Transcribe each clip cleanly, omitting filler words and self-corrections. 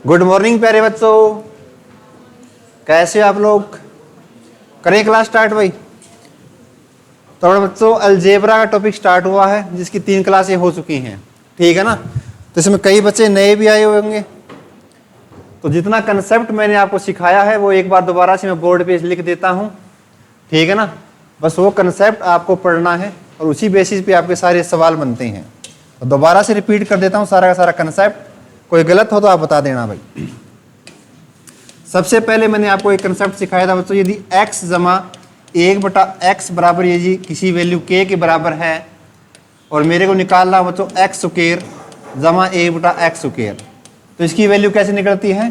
Good morning प्यारे बच्चों, कैसे हो आप लोग। करें क्लास स्टार्ट भाई। तो बच्चों अलजेब्रा का टॉपिक स्टार्ट हुआ है जिसकी 3 क्लासें हो चुकी हैं, ठीक है ना। तो इसमें कई बच्चे नए भी आए हुए होंगे। तो जितना कंसेप्ट मैंने आपको सिखाया है वो एक बार दोबारा से मैं बोर्ड पे लिख देता हूँ, ठीक है ना। बस वो कंसेप्ट आपको पढ़ना है और उसी बेसिस पे आपके सारे सवाल बनते हैं। तो दोबारा से रिपीट कर देता हूँ सारा का सारा कंसेप्ट, कोई गलत हो तो आप बता देना भाई। सबसे पहले मैंने आपको एक कंसेप्ट सिखाया था बच्चों, यदि x जमा 1/x बराबर यदि किसी वैल्यू k के बराबर है और मेरे को निकालना बच्चों x स्क्वायर जमा 1/x स्क्वायर, तो इसकी वैल्यू कैसे निकलती है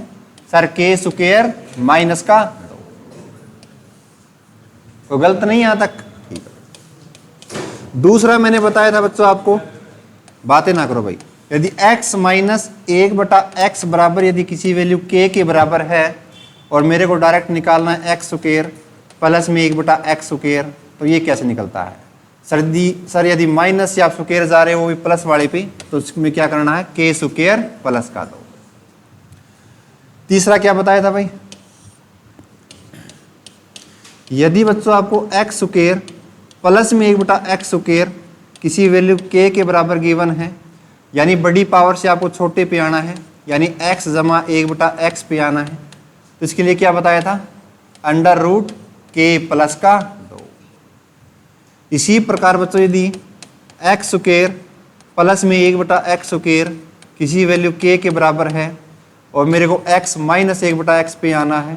सर, k स्क्वायर माइनस का। तो गलत नहीं यहाँ तक, ठीक है। दूसरा मैंने बताया था बच्चों आपको, बातें ना करो भाई, यदि x माइनस 1/x बराबर यदि किसी वैल्यू k के बराबर है और मेरे को डायरेक्ट निकालना है x स्क्वायर प्लस में 1/x स्क्वायर, तो ये कैसे निकलता है सर यदि माइनस से आप स्क्वायर जा रहे हो वो भी प्लस वाले पे, तो इसमें क्या करना है k स्क्वायर प्लस का दो। तीसरा क्या बताया था भाई, यदि बच्चों आपको x स्क्वायर प्लस में 1/x स्क्वायर किसी वैल्यू k के बराबर गिवन है, यानी बड़ी पावर से आपको छोटे पे आना है, यानी x जमा 1/x पे आना है, तो इसके लिए क्या बताया था अंडर रूट k प्लस का 2। इसी प्रकार बच्चों यदि x स्क्वायर प्लस में 1/x स्क्वायर किसी वैल्यू k के बराबर है और मेरे को x माइनस 1/x पे आना है,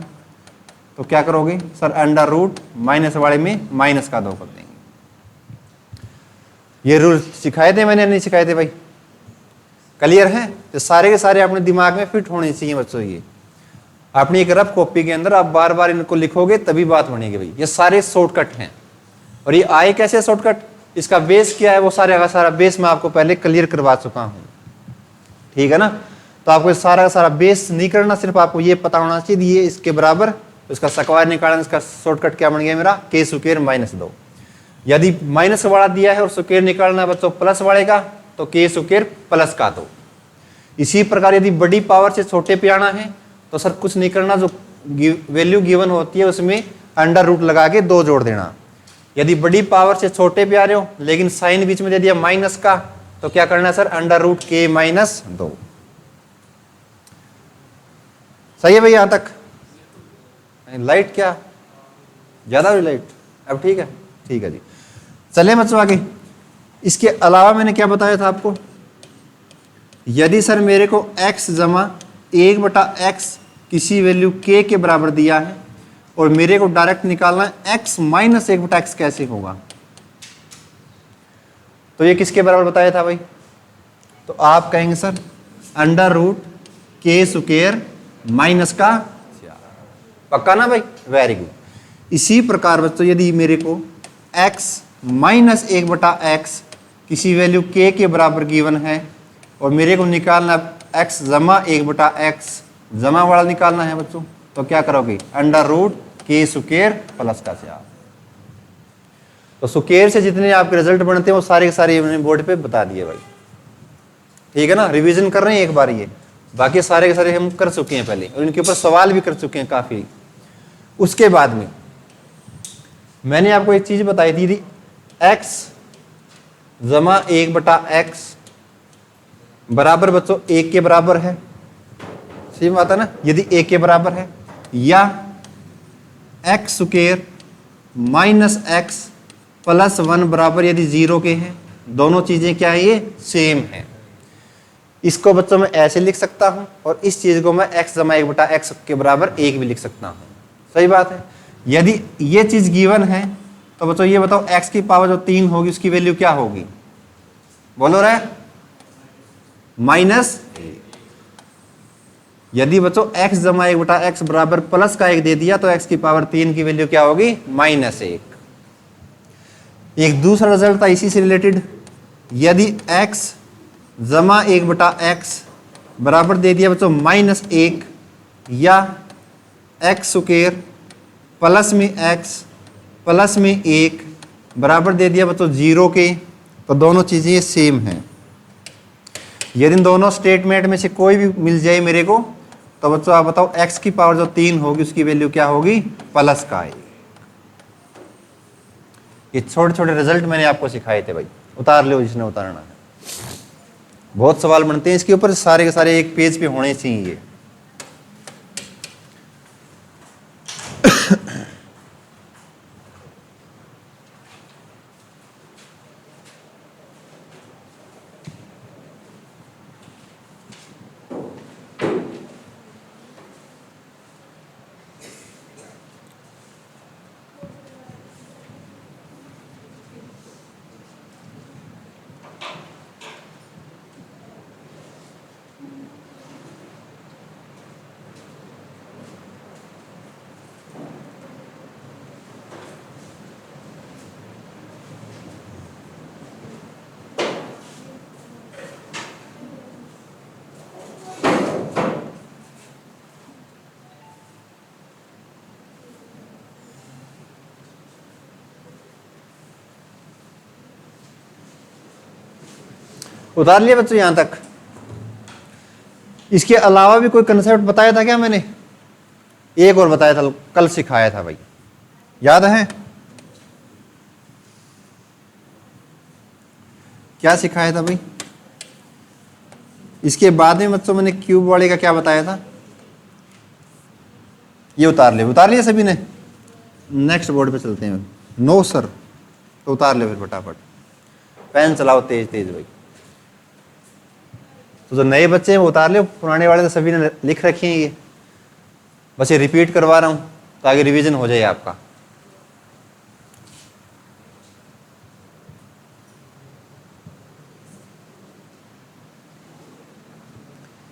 तो क्या करोगे सर अंडर रूट माइनस वाले में माइनस का 2 कर देंगे। ये रूल सिखाए थे मैंने, नहीं सिखाए थे भाई, क्लियर है। तो सारे के सारे अपने दिमाग में फिट होने चाहिए बच्चों। ये अपनी एक रफ कॉपी के अंदर आप बार बार इनको लिखोगे तभी बात बनेगी भाई। ये सारे शॉर्टकट हैं और ये आए कैसे शॉर्टकट, इसका बेस क्या है वो सारे का सारा बेस मैं आपको पहले क्लियर करवा चुका हूं, ठीक है ना। तो आपको सारा का सारा बेस नहीं करना, सिर्फ आपको ये पता होना चाहिए ये इसके बराबर, तो इसका स्क्वायर निकालना, इसका शॉर्टकट क्या बन गया मेरा k स्क्वायर माइनस 2। यदि माइनस वाला दिया है और स्क्वायर निकालना है बच्चों प्लस वाले का, तो k स्क्वायर प्लस का 2। इसी प्रकार यदि बड़ी पावर से छोटे पे आना है तो सर कुछ नहीं करना, जो वैल्यू गिवन होती है उसमें अंडर रूट लगा के 2 जोड़ देना। यदि बड़ी पावर से छोटे पे आ रहे हो लेकिन साइन बीच में दे दिया माइनस का, तो क्या करना है sir under root k minus 2। सही है भाई यहां तक। लाइट क्या ज्यादा हुई लाइट, अब ठीक है, ठीक है जी। चले बच्चों आगे। इसके अलावा मैंने क्या बताया था आपको, यदि सर मेरे को x जमा 1/x किसी वैल्यू k के बराबर दिया है और मेरे को डायरेक्ट निकालना है x माइनस 1/x कैसे होगा, तो ये किसके बराबर बताया था भाई, तो आप कहेंगे sir under root k square minus का 4। पक्का ना भाई, वेरी गुड। इसी प्रकार बच्चों यदि मेरे को x माइनस 1/x किसी वैल्यू k के बराबर गिवन है और मेरे को निकालना x जमा 1/x जमा वाला निकालना है बच्चों, तो क्या करोगे under root k square plus का 4। तो स्क्वायर से जितने आपके रिजल्ट बनते हैं वो सारे के सारे मैंने बोर्ड पे बता दिए भाई, ठीक है ना। रिवीजन कर रहे हैं एक बार, ये बाकी सारे के सारे हम कर चुके हैं पहले और इनके ऊपर सवाल भी कर चुके हैं काफी। उसके बाद में मैंने आपको एक चीज बताई थी, x जमा 1/x बराबर बच्चों 1 के बराबर है, सही बात है ना। यदि 1 के बराबर है, या x square minus x plus 1 बराबर यदि 0 के हैं, दोनों चीजें क्या है ये सेम है। इसको बच्चों मैं ऐसे लिख सकता हूं और इस चीज को मैं x जमा 1/x के बराबर 1 भी लिख सकता हूं, सही बात है। यदि ये चीज गिवन है तो बच्चों ये बताओ x की पावर जो 3 होगी उसकी वैल्यू क्या होगी, बोलो रे माइनस। यदि बच्चों x जमा 1/x बराबर प्लस का 1 दे दिया तो x की पावर 3 की वैल्यू क्या होगी -1। एक दूसरा रिजल्ट था इसी से रिलेटेड, यदि x जमा 1/x बराबर दे दिया बच्चों -1 या x स्क्वायर प्लस में x प्लस में 1 बराबर दे दिया बच्चों 0 के, तो दोनों चीजें सेम हैं। यदि इन दोनों स्टेटमेंट में से कोई भी मिल जाए मेरे को तो बच्चों आप बताओ x की पावर जो 3 होगी उसकी वैल्यू क्या होगी, प्लस का 1। ये छोटे छोटे रिजल्ट मैंने आपको सिखाए थे भाई, उतार लो जिसने उतारना है। बहुत सवाल बनते हैं इसके ऊपर, सारे के सारे एक पेज पे होने चाहिए। उतार लिया बच्चों यहां तक। इसके अलावा भी कोई कंसेप्ट बताया था क्या मैंने? एक और बताया था, कल सिखाया था भाई, याद है? क्या सिखाया था भाई? इसके बाद में बच्चों मैंने क्यूब वाले का क्या बताया था? ये उतार लिया सभी ने? नेक्स्ट बोर्ड पे चलते हैं। नो सर, तो उतार ले फिर फटाफट, पेन चलाओ तेज तेज भाई। तो जो नए बच्चे हैं वो उतार ले, पुराने वाले तो सभी ने लिख रखे हैं ये, बस ये रिपीट करवा रहा हूं ताकि रिवीजन हो जाए आपका।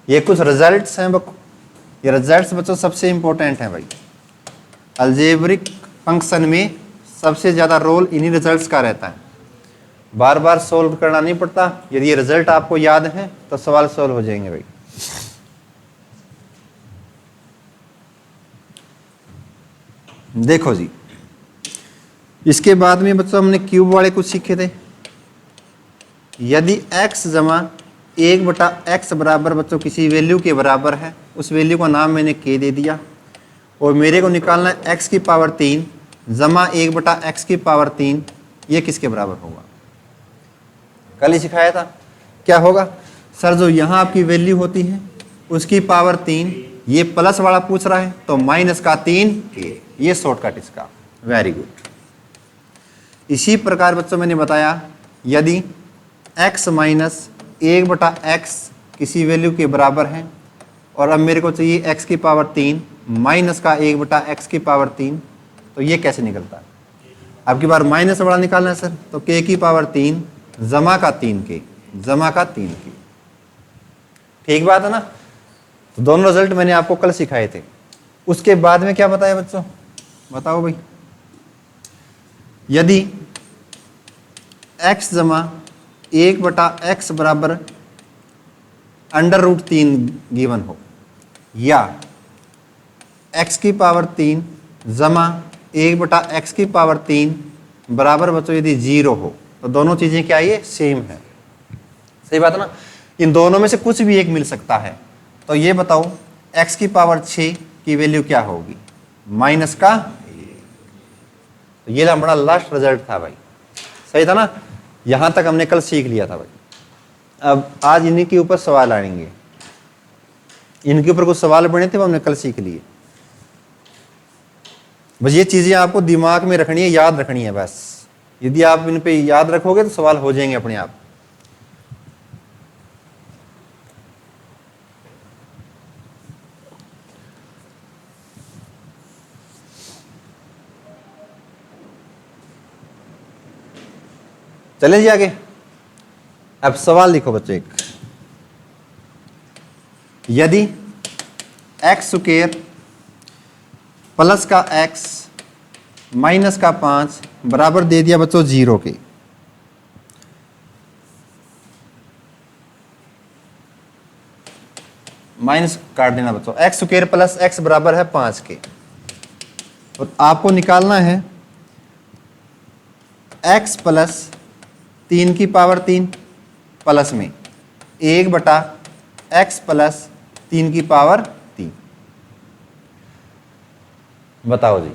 ये कुछ रिजल्ट्स हैं, ये रिजल्ट्स बच्चों सबसे इंपॉर्टेंट हैं भाई। अलजेब्रिक फंक्शन में सबसे ज्यादा रोल इन्हीं रिजल्ट्स का रहता है, बार बार सोल्व करना नहीं पड़ता। यदि ये रिजल्ट आपको याद है तो सवाल सोल्व हो जाएंगे भाई। देखो जी, इसके बाद में बच्चों हमने क्यूब वाले कुछ सीखे थे। यदि x जमा 1/x बराबर बच्चों किसी वैल्यू के बराबर है, उस वैल्यू का नाम मैंने k दे दिया, और मेरे को निकालना है x की पावर 3 जमा 1/x की पावर 3, ये किसके बराबर होगा? कल ही सिखाया था। क्या होगा सर? जो यहाँ आपकी वैल्यू होती है उसकी पावर 3, ये प्लस वाला पूछ रहा है तो माइनस का 3, ये शॉर्टकट इसका। Very good. इसी प्रकार बच्चों मैंने बताया, यदि x माइनस 1/x किसी वैल्यू के बराबर है, और अब मेरे को चाहिए x की पावर 3 माइनस का 1/x की पावर 3, तो ये कैसे निकलता है? अब की बार माइनस वाला निकालना है सर, तो k की पावर 3 जमा का 3k, जमा का 3k। ठीक बात है ना? तो दोनों रिजल्ट मैंने आपको कल सिखाए थे। उसके बाद में क्या बताया बच्चों, बताओ भाई। यदि x जमा 1/x बराबर √3 गिवन हो, या x की पावर 3 जमा 1/x की पावर 3 बराबर बच्चों यदि 0 हो, तो दोनों चीजें क्या ये सेम है। सही बात है ना? इन दोनों में से कुछ भी एक मिल सकता है। तो ये बताओ x की पावर 6 की वैल्यू क्या होगी? माइनस का, तो ये हमारा लास्ट रिजल्ट था भाई। सही था ना? यहां तक हमने कल सीख लिया था भाई। अब आज इन्हीं के ऊपर सवाल आएंगे, इनके ऊपर कुछ सवाल बने थे वो हमने कल सीख लिए। बस ये चीजें आपको दिमाग में रखनी है, याद रखनी है बस। यदि आप इन पे याद रखोगे तो सवाल हो जाएंगे अपने आप। चलें जी आगे। अब सवाल लिखो बच्चों एक, यदि x स्क्वायर प्लस का x माइनस का 5 बराबर दे दिया बच्चों 0 के, माइनस काट देना बच्चों, x स्क्वायर प्लस x बराबर है 5 के, और आपको निकालना है x प्लस 3 की पावर 3 प्लस में 1/x प्लस 3 की पावर 3। बताओ जी।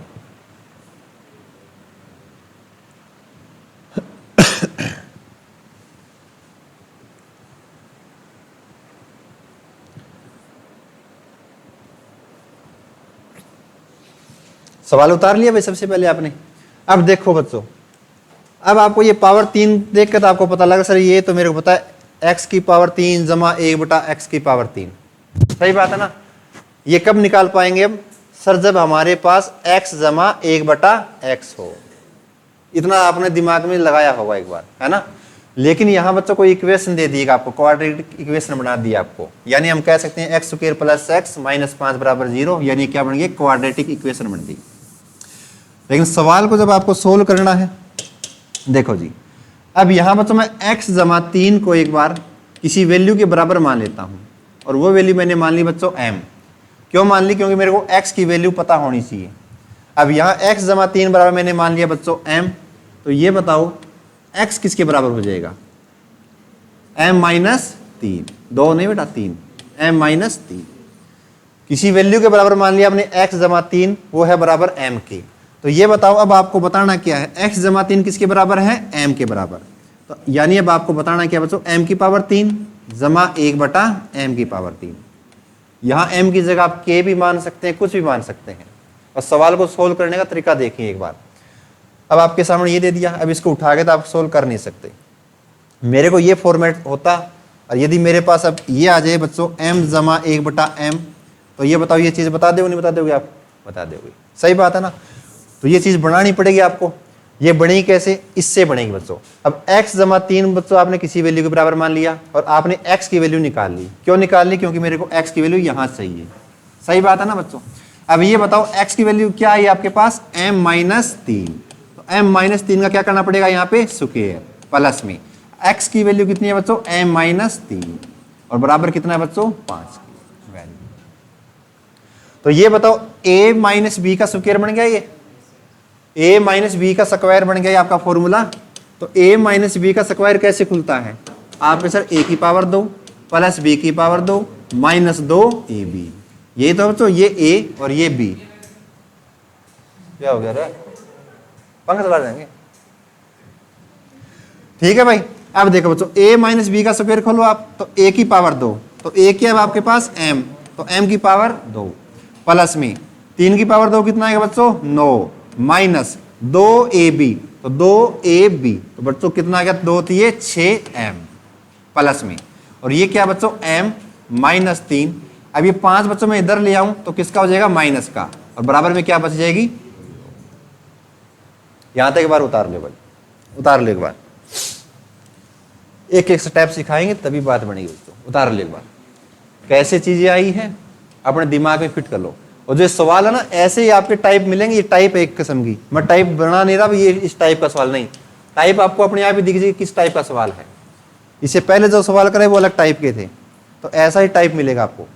सवाल उतार लिया भाई सबसे पहले आपने। अब देखो बच्चों, अब आपको ये पावर 3 देख कर तो आपको पता लगा सर ये तो मेरे को पता है x की पावर 3 जमा 1/x की पावर 3। सही बात है ना। ये कब निकाल पाएंगे हम? सर जब हमारे पास x जमा 1/x हो। इतना आपने दिमाग में लगाया होगा एक बार, है ना। लेकिन यहां बच्चों को इक्वेशन दे दिएगा आपको, क्वाड्रेटिक इक्वेशन बना दिया आपको। यानी हम कह सकते हैं x² + x - 5 = 0, यानी क्या बन गई? क्वाड्रेटिक इक्वेशन बन गई। लेकिन सवाल को जब आपको सोल्व करना है, देखो जी, अब यहां बच्चों मैं x जमा 3 को एक बार किसी वैल्यू के बराबर मान लेता हूं, और वो वैल्यू मैंने मान ली बच्चों m। क्यों मान ली? क्योंकि मेरे को x की वैल्यू पता होनी चाहिए। अब यहां x जमा 3 बराबर मैंने मान लिया बच्चों m, तो ये बताओ x किसके बराबर हो जाएगा? m - 3। 2 नहीं बेटा 3, m - 3। किसी वैल्यू के बराबर मान लिया आपने x जमा 3, वो है बराबर m के। तो ये बताओ अब आपको बताना क्या है? x जमा 3 किसके बराबर है? m के बराबर। तो यानी अब आपको बताना क्या बच्चों? m की पावर 3 जमा 1/m की पावर 3। यहां m की जगह आप k भी मान सकते हैं, कुछ भी मान सकते हैं। और सवाल को सोल्व करने का तरीका देखिए एक बार। अब आपके सामने ये दे दिया, अब इसको उठा के तो आप सोल्व कर नहीं सकते। मेरे को ये फॉर्मेट होता, और यदि मेरे पास अब ये आ जाए बच्चों m जमा 1/m, तो ये बताओ ये चीज बता दोगे नहीं बता दोगे? आप बता दोगे, सही बात है ना। तो ये चीज बनानी पड़ेगी आपको। ये बनेगी कैसे? इससे बनेगी बच्चों। अब x जमा 3 बच्चों आपने किसी वैल्यू के बराबर मान लिया, और आपने x की वैल्यू निकाल ली। क्यों निकाल ली? क्योंकि मेरे को x की वैल्यू यहां चाहिए। सही बात है ना बच्चों। अब ये बताओ x की वैल्यू क्या है आपके पास? m - 3। तो m - 3 का क्या करना पड़ेगा? यहाँ पे स्क्वायर प्लस में x की वैल्यू कितनी है बच्चों? m - 3, और बराबर कितना है बच्चों? 5 की वैल्यू। तो ये बताओ a - b का स्क्वायर बन गया, ये a - b का स्क्वायर बन गया आपका फॉर्मूला। तो a - b का स्क्वायर कैसे खुलता है? आपके सर a की पावर 2 प्लस b की पावर 2 माइनस 2ab। ये तो बच्चों ये a और ये b। क्या हो गया रे? पंखा चला जाएंगे। ठीक है भाई। अब देखो बच्चों a - b का स्क्वायर खोलो आप, तो a की पावर 2, तो a क्या है आपके पास? m, तो m की पावर 2 प्लस में 3 की पावर 2 कितना आएगा बच्चों? 9 माइनस 2ab, तो 2ab, तो बच्चों कितना आ गया? 2 थी 6m प्लस में, और ये क्या बच्चों? m - 3। अब ये 5 बच्चों में इधर ले आऊं तो किसका हो जाएगा? माइनस का, और बराबर में क्या बच जाएगी? यहां तक एक बार उतार लो भाई, उतार लो एक बार। एक एक स्टेप सिखाएंगे तभी बात बनेगी दोस्तों। उतार लो एक बार। कैसे चीजें आई हैं अपने दिमाग में फिट कर लो। और जो सवाल है ना ऐसे ही आपके टाइप मिलेंगे। ये टाइप एक किस्म की, मैं टाइप बना नहीं रहा, ये इस टाइप का सवाल नहीं। टाइप आपको अपने आप ही दिख जाएगी किस टाइप का सवाल है। इससे पहले जो सवाल करे वो अलग टाइप के थे, तो ऐसा ही टाइप मिलेगा आपको।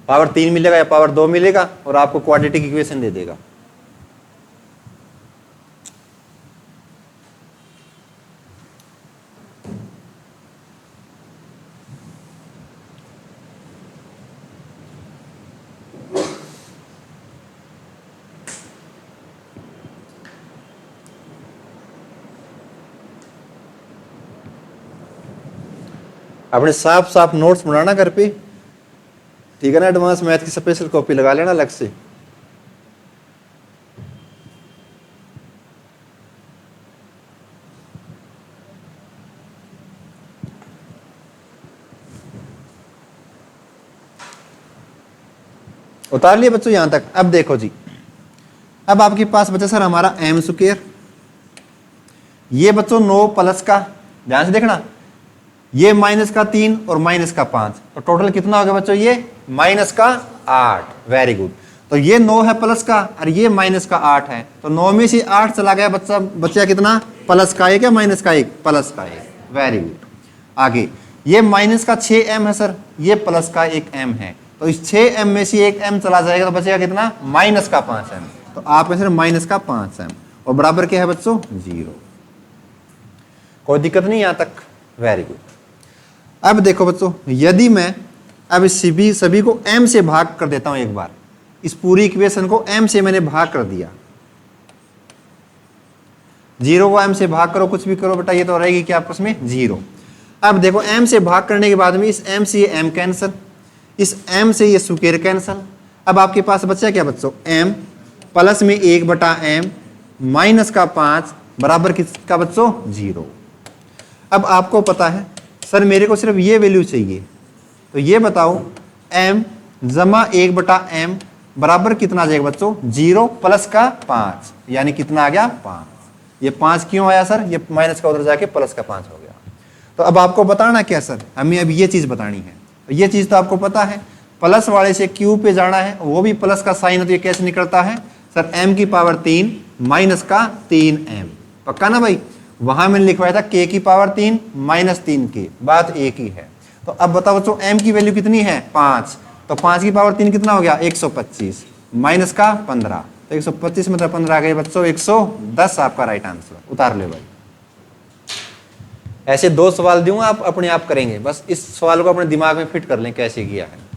पावर 3 मिलेगा या पावर 2 मिलेगा, और आपको क्वाड्रेटिक इक्वेशन दे देगा। अपने साफ साफ नोट्स बनाना घर पे, ठीक है ना। एडवांस मैथ की स्पेशल कॉपी लगा लेना अलग से। उतार लिए बच्चों यहां तक? अब देखो जी, अब आपके पास बचा सर हमारा m स्क्वायर। ये बच्चों 9 प्लस का, ध्यान से देखना, ये माइनस का 3 और माइनस का 5, तो टोटल कितना हो गया बच्चों? ये माइनस का 8। Very good. तो ये 9 है प्लस का, और ये माइनस का 8 है, तो 9 में से 8 चला गया बच्चा, बचा कितना? प्लस का 1 या माइनस का 1? प्लस का 1। Very good. आगे ये माइनस का 6m है सर, ये प्लस का 1m है, तो इस 6m में से 1m चला जाएगा, तो बचेगा कितना? माइनस का 5m। तो आप सर माइनस का 5m, और बराबर क्या है बच्चों? 0। कोई दिक्कत नहीं यहां तक? Very good. अब देखो बच्चों, यदि मैं अब सभी को m से भाग कर देता हूं एक बार, इस पूरी इक्वेशन को m से मैंने भाग कर दिया। 0 को m से भाग करो, कुछ भी करो बेटा, ये तो रहेगी क्या आपस में 0। अब देखो m से भाग करने के बाद में इस m से ये m कैंसल, इस m से ये स्क्वायर कैंसल। अब आपके पास बचा क्या बच्चों, m प्लस में 1/m माइनस का 5 बराबर किसका बच्चों 0। अब आपको पता है सर मेरे को सिर्फ ये वैल्यू चाहिए, तो ये बताओ m जमा 1/m बराबर कितना आ जाएगा बच्चों 0 प्लस का 5, यानी कितना आ गया 5। ये 5 क्यों आया सर, ये माइनस का उधर जाके प्लस का 5 हो गया। तो अब आपको बताना क्या सर, हमें अब ये चीज बतानी है। ये चीज तो आपको पता है, प्लस वाले से क्यू पे जाना है, वो भी प्लस का साइन है, तो ये कैसे निकलता है सर m की पावर 3 माइनस का 3m। पक्का ना भाई, वहां मैंने लिखवाया था k की पावर 3 माइनस 3k, बात एक ही है। तो अब बताओ बच्चों m की वैल्यू कितनी है 5, तो 5 की पावर 3 कितना हो गया 125 माइनस का 15, तो 125 मतलब 15 आ गए बच्चों 110 आपका राइट आंसर। उतार ले भाई। ऐसे 2 सवाल दूंगा, आप अपने आप करेंगे, बस इस सवाल को अपने दिमाग में फिट कर लें कैसे किया है।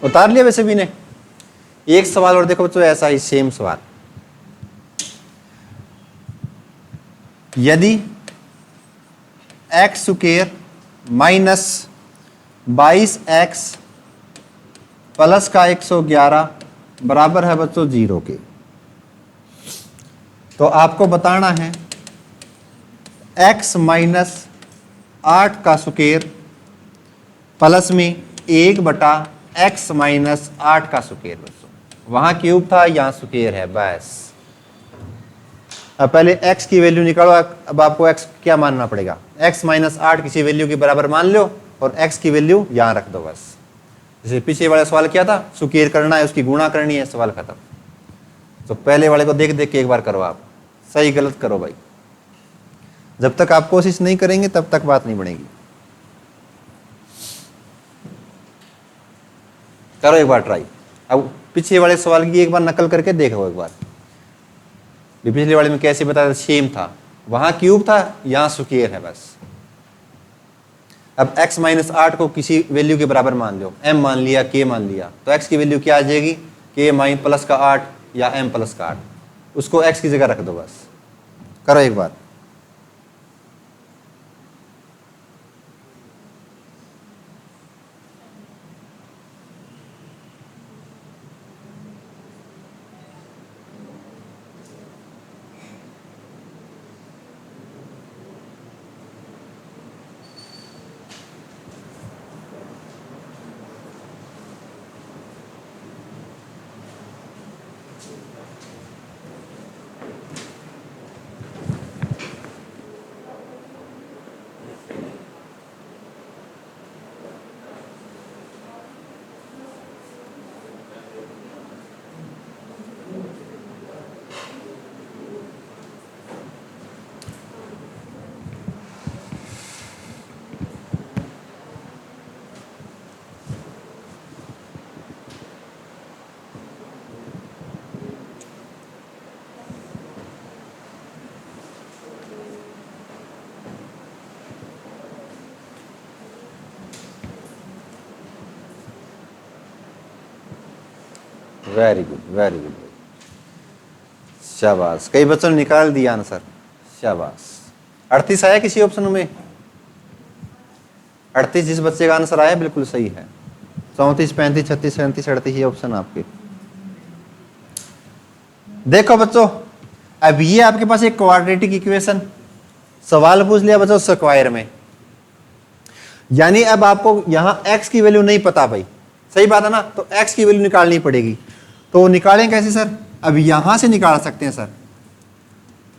उतार लिया वैसे भी ने। एक सवाल और देखो बच्चों, ऐसा ही सेम सवाल, यदि x square minus 22x plus का 111 बराबर है बच्चों 0 के, तो आपको बताना है x माइनस 8 का स्क्वायर प्लस में 1/x माइनस 8 का स्क्वायर। बच्चों वहां क्यूब था, यहां स्क्वायर है बस। अब पहले x की वैल्यू निकालो। अब आपको x क्या मानना पड़ेगा, x माइनस 8 किसी वैल्यू के बराबर मान लो और x की वैल्यू यहां रख दो बस। जैसे पीछे वाला सवाल क्या था, स्क्वायर करना है, उसकी गुणा करनी है, सवाल खत्म। तो पहले वाले को देख देख के एक बार करो, आप सही गलत करो भाई। जब तक आप कोशिश नहीं करेंगे तब तक बात नहीं बनेगी। करो एक बार ट्राई। अब पिछले वाले सवाल की एक बार नकल करके देखो एक बार। पिछले वाले में कैसे बताया था, सेम था, वहां क्यूब था, यहां स्क्वायर है बस। अब x माइनस 8 को किसी वैल्यू के बराबर मान लो, m मान लिया, k मान लिया, तो x की वैल्यू क्या आ जाएगी, k माइन प्लस का 8 या m प्लस का 8, उसको x की जगह रख दो बस। करो एक बार। वेरी गुड, वेरी गुड, शाबाश। कई बच्चों ने निकाल दिया आंसर, शाबाश। 38 आया किसी ऑप्शन में, 38 जिस बच्चे का आंसर आया बिल्कुल सही है। 34, 35, 36, 37, 38 ये ऑप्शन आपके। देखो बच्चों, अब ये आपके पास एक क्वाड्रेटिक इक्वेशन, सवाल पूछ लिया बच्चों स्क्वायर में। यानी अब आपको यहां x की वैल्यू नहीं पता भाई, सही बात है ना, तो x की वैल्यू निकालनी पड़ेगी। तो निकालें कैसे सर? अब यहां से निकाल सकते हैं सर,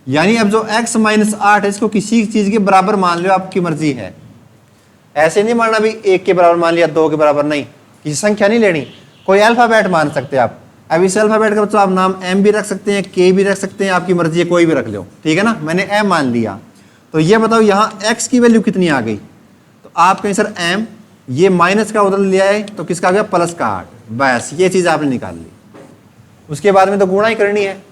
यानी अब जो x माइनस 8 है इसको किसी चीज के बराबर मान लो, आपकी मर्जी है। ऐसे नहीं मानना भी 1 के बराबर मान लिया, 2 के बराबर नहीं, किसी संख्या नहीं लेनी, कोई अल्फाबेट मान सकते हैं आप। अब इस अल्फाबेट का बच्चों आप नाम m भी रख सकते हैं, k भी रख सकते हैं, आपकी मर्जी है, कोई भी रख लो, ठीक है ना। मैंने m मान लिया, तो ये बताओ यहाँ x की वैल्यू कितनी आ गई? तो आप कहें सर m, ये माइनस का उधर लिया है तो किसका आ गया? प्लस का 8। बस ये चीज आपने निकाल ली, उसके बाद में तो गुणा ही करनी है।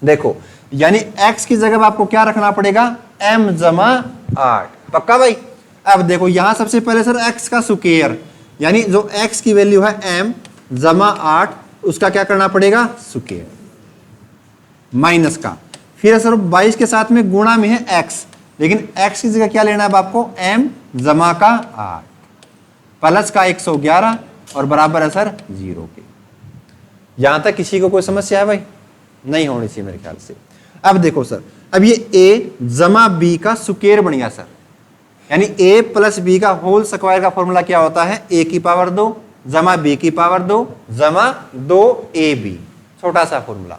देखो यानी x की जगह आपको क्या रखना पड़ेगा? m जमा 8, पक्का भाई। अब देखो यहां सबसे पहले सर x का स्क्वायर, यानी जो x की वैल्यू है m जमा 8, उसका क्या करना पड़ेगा? स्क्वायर माइनस का, फिर सर 22 के साथ में गुणा में है x, लेकिन x की जगह क्या लेना है अब आपको? m जमा का 8 प्लस का 111 और बराबर है सर 0 के। यहां तक किसी को कोई समस्या है भाई? नहीं होनी चाहिए मेरे ख्याल से। अब देखो सर, अब ये a जमा b का स्क्वायर बन गया सर, यानी a प्लस b का होल स्क्वायर का फॉर्मूला क्या होता है? a की पावर 2 जमा b की पावर 2 जमा 2ab, छोटा सा फॉर्मूला।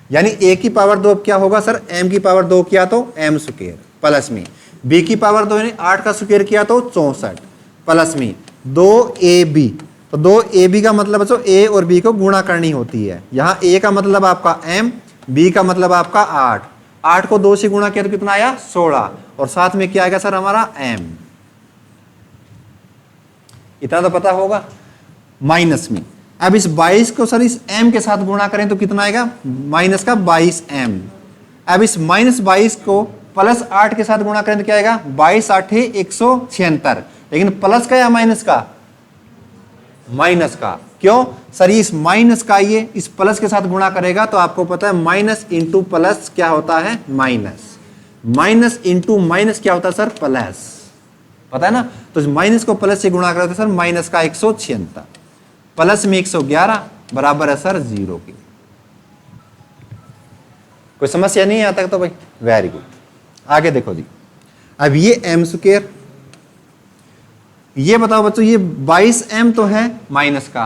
यानी a की पावर 2 क्या होगा सर? m की पावर 2 किया तो m स्क्वायर प्लस में b की पावर 2 यानी 8 का स्क्वायर किया तो 64 प्लस में 2ab। तो 2ab का मतलब बच्चों a और b को गुणा करनी होती है। यहाँ a का मतलब आपका m, b का मतलब आपका 8 को 2 से गुणा किया तो कितना आया? 16, और साथ में क्या आएगा सर हमारा? m। इतना तो पता होगा। माइनस में अब इस 22 को सर इस m के साथ गुणा करें तो कितना आएगा? माइनस का 22m। अब इस माइनस 22 को प्लस 8 के साथ गुणा करें तो क्या आएगा? 22 8 176, लेकिन प्लस का या माइनस का? माइनस का। क्यों सर? इस माइनस का ये इस प्लस के साथ गुणा करेगा तो आपको पता है माइनस इंटू प्लस क्या होता है? माइनस। माइनस इंटू माइनस क्या होता है सर? प्लस, पता है ना। तो इस माइनस को प्लस से गुणा करते सर माइनस का 176 प्लस में 111 बराबर है सर 0 की। कोई समस्या नहीं है यहाँ तक तो भाई? Very good. आगे देखो जी, अब ये m स्क्वायर, ये बताओ बच्चों ये 22m तो है माइनस का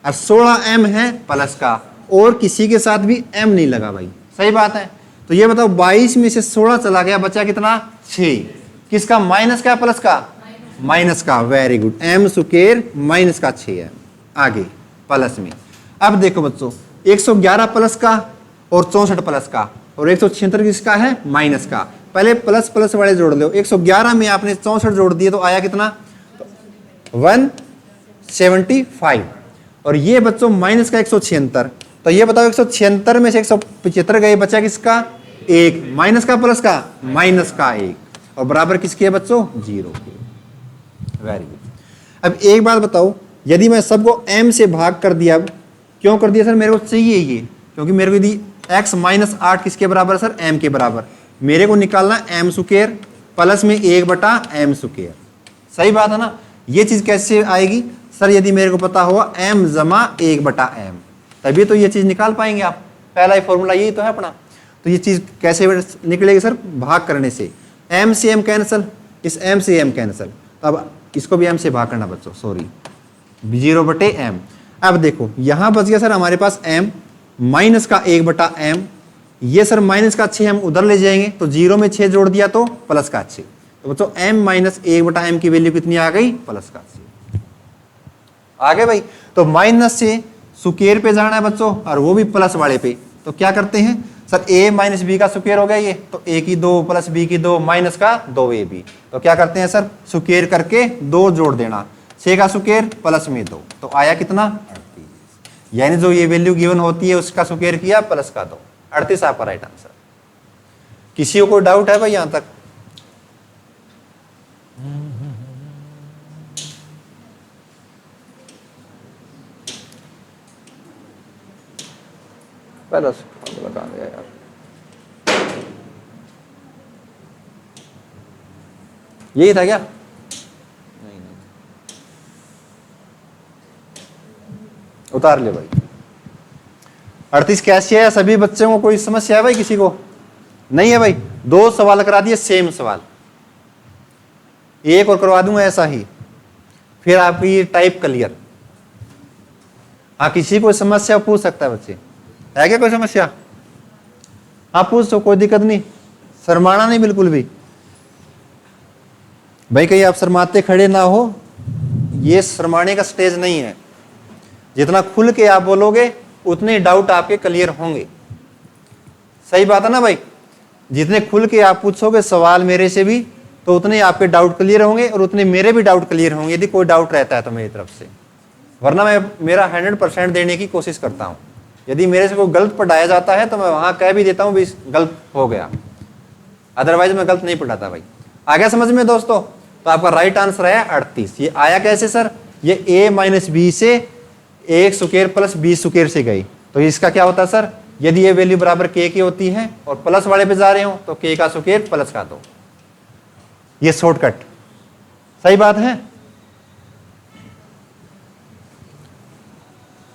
और 16m है प्लस का, और किसी के साथ भी m नहीं लगा भाई, सही बात है। तो ये बताओ 22 में से 16 चला गया, बचा कितना? 6। किसका? माइनस का प्लस का? माइनस का। Very good, m square minus का 6 है। आगे प्लस में अब देखो बच्चों 111 प्लस का और 64 प्लस का और 176 किसका है? माइनस का। पहले प्लस प्लस वाले जोड़ लो, 111 में आपने 64 जोड़ दिए तो आया कितना? 175। और ये बच्चों माइनस का 176, तो ये बताओ 176 में से 175 गए, बचा किसका? 1। माइनस का प्लस का? माइनस का 1, और बराबर किसके है बच्चों? 0 के। Very good. अब एक बात बताओ, यदि मैं सबको m से भाग कर दिया, अब क्यों कर दिया सर? मेरे को चाहिए ये, क्योंकि मेरे को यदि x माइनस 8 किसके बराबर सर? m के बराबर। मेरे को निकालना m स्क्वायर प्लस में 1/m स्क्वायर, सही बात है ना। ये चीज कैसे आएगी सर? यदि मेरे को पता होगा m जमा 1/m, तभी तो ये चीज निकाल पाएंगे आप। पहला ही फॉर्मूला यही तो है अपना। तो ये चीज कैसे निकलेगी सर? भाग करने से। m से m कैंसल, इस m से m कैंसल, तो अब इसको भी m से भाग करना बच्चों, सॉरी 0/m। अब देखो यहां बच गया सर हमारे पास m माइनस का 1/m, ये सर माइनस का 6 हम उधर ले जाएंगे तो 0 में 6 जोड़ दिया तो प्लस का 6। तो बच्चों m माइनस 1/m की वैल्यू कितनी आ गई? प्लस का 6। आगे भाई, तो माइनस से स्क्वायर पे जाना है बच्चों, और वो भी प्लस वाले पे। तो क्या करते हैं सर? a माइनस b का स्क्वायर हो गया ये, तो a की 2 प्लस b की 2 माइनस का 2ab। तो क्या करते हैं सर? स्क्वायर करके 2 जोड़ देना, 6 का स्क्वायर प्लस में 2, तो आया कितना? 38। यानी जो ये वैल्यू गिवन होती है उसका स्क्वायर किया प्लस का 2, 38 आपका राइट आंसर। किसी को कोई डाउट है भाई यहां तक? पहला लगा दिया यार। यही था क्या? नहीं, उतार ले भाई। 38 कैसे है? सभी बच्चों को कोई समस्या है भाई? किसी को नहीं है भाई? 2 सवाल करा दिए सेम सवाल, एक और करवा दूंगा ऐसा ही, फिर आपकी टाइप क्लियर। हाँ, किसी को समस्या पूछ सकता है बच्चे, है क्या कोई समस्या? आप पूछ तो, कोई दिक्कत नहीं, शर्माना नहीं बिल्कुल भी भाई, कहीं आप शर्माते खड़े ना हो, ये शर्माने का स्टेज नहीं है। जितना खुल के आप बोलोगे उतने डाउट आपके क्लियर होंगे। सही बात है ना भाई? जितने खुल के आप पूछोगे सवाल मेरे से भी, तो उतने आपके डाउट क्लियर होंगे और उतने मेरे भी डाउट क्लियर होंगे, यदि कोई डाउट रहता है तो मेरी तरफ से। वरना मैं मेरा 100% देने की कोशिश करता हूं। यदि मेरे से कोई गलत पढ़ाया जाता है तो मैं वहां कह भी देता हूं भी गलत हो गया, अदरवाइज मैं गलत नहीं पढ़ाता भाई। आ गया समझ में दोस्तों? तो आपका राइट आंसर है 38। ये आया कैसे सर? ये a माइनस बी से a square plus b square से गई, तो इसका क्या होता है सर? यदि ये वैल्यू बराबर k की होती है और प्लस वाले पे जा रहे हो तो k का स्क्वायर प्लस का 2। ये शॉर्टकट, सही बात है?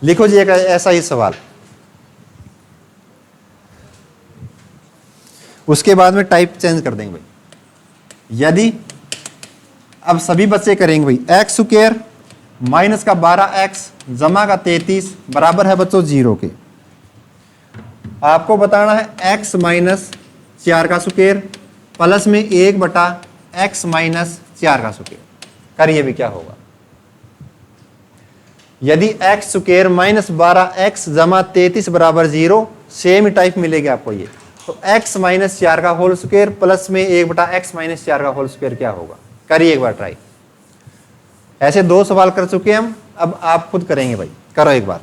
लिखो जी एक ऐसा ही सवाल। उसके बाद में टाइप चेंज कर देंगे भाई। यदि अब सभी बच्चे करेंगे भाई, एक्स स्क्वायर माइनस का 12x जमा का 33 बराबर है बच्चों 0 के। आपको बताना है x माइनस 4 का स्क्वायर प्लस में 1 बटा x माइनस 4 का स्क्वायर। करिए भी क्या होगा? यदि x स्क्वायर माइनस 12x जमा 33 बराबर 0, सेम टाइप मिलेगी आपको ये, तो x माइनस 4 का होल स्क्वायर प्लस में 1 बटा x माइनस 4 का होल स्क्वायर क्या होगा? करिए एक बार ट्राई। ऐसे 2 सवाल कर चुके हैं हम, अब आप खुद करेंगे भाई, करो एक बार।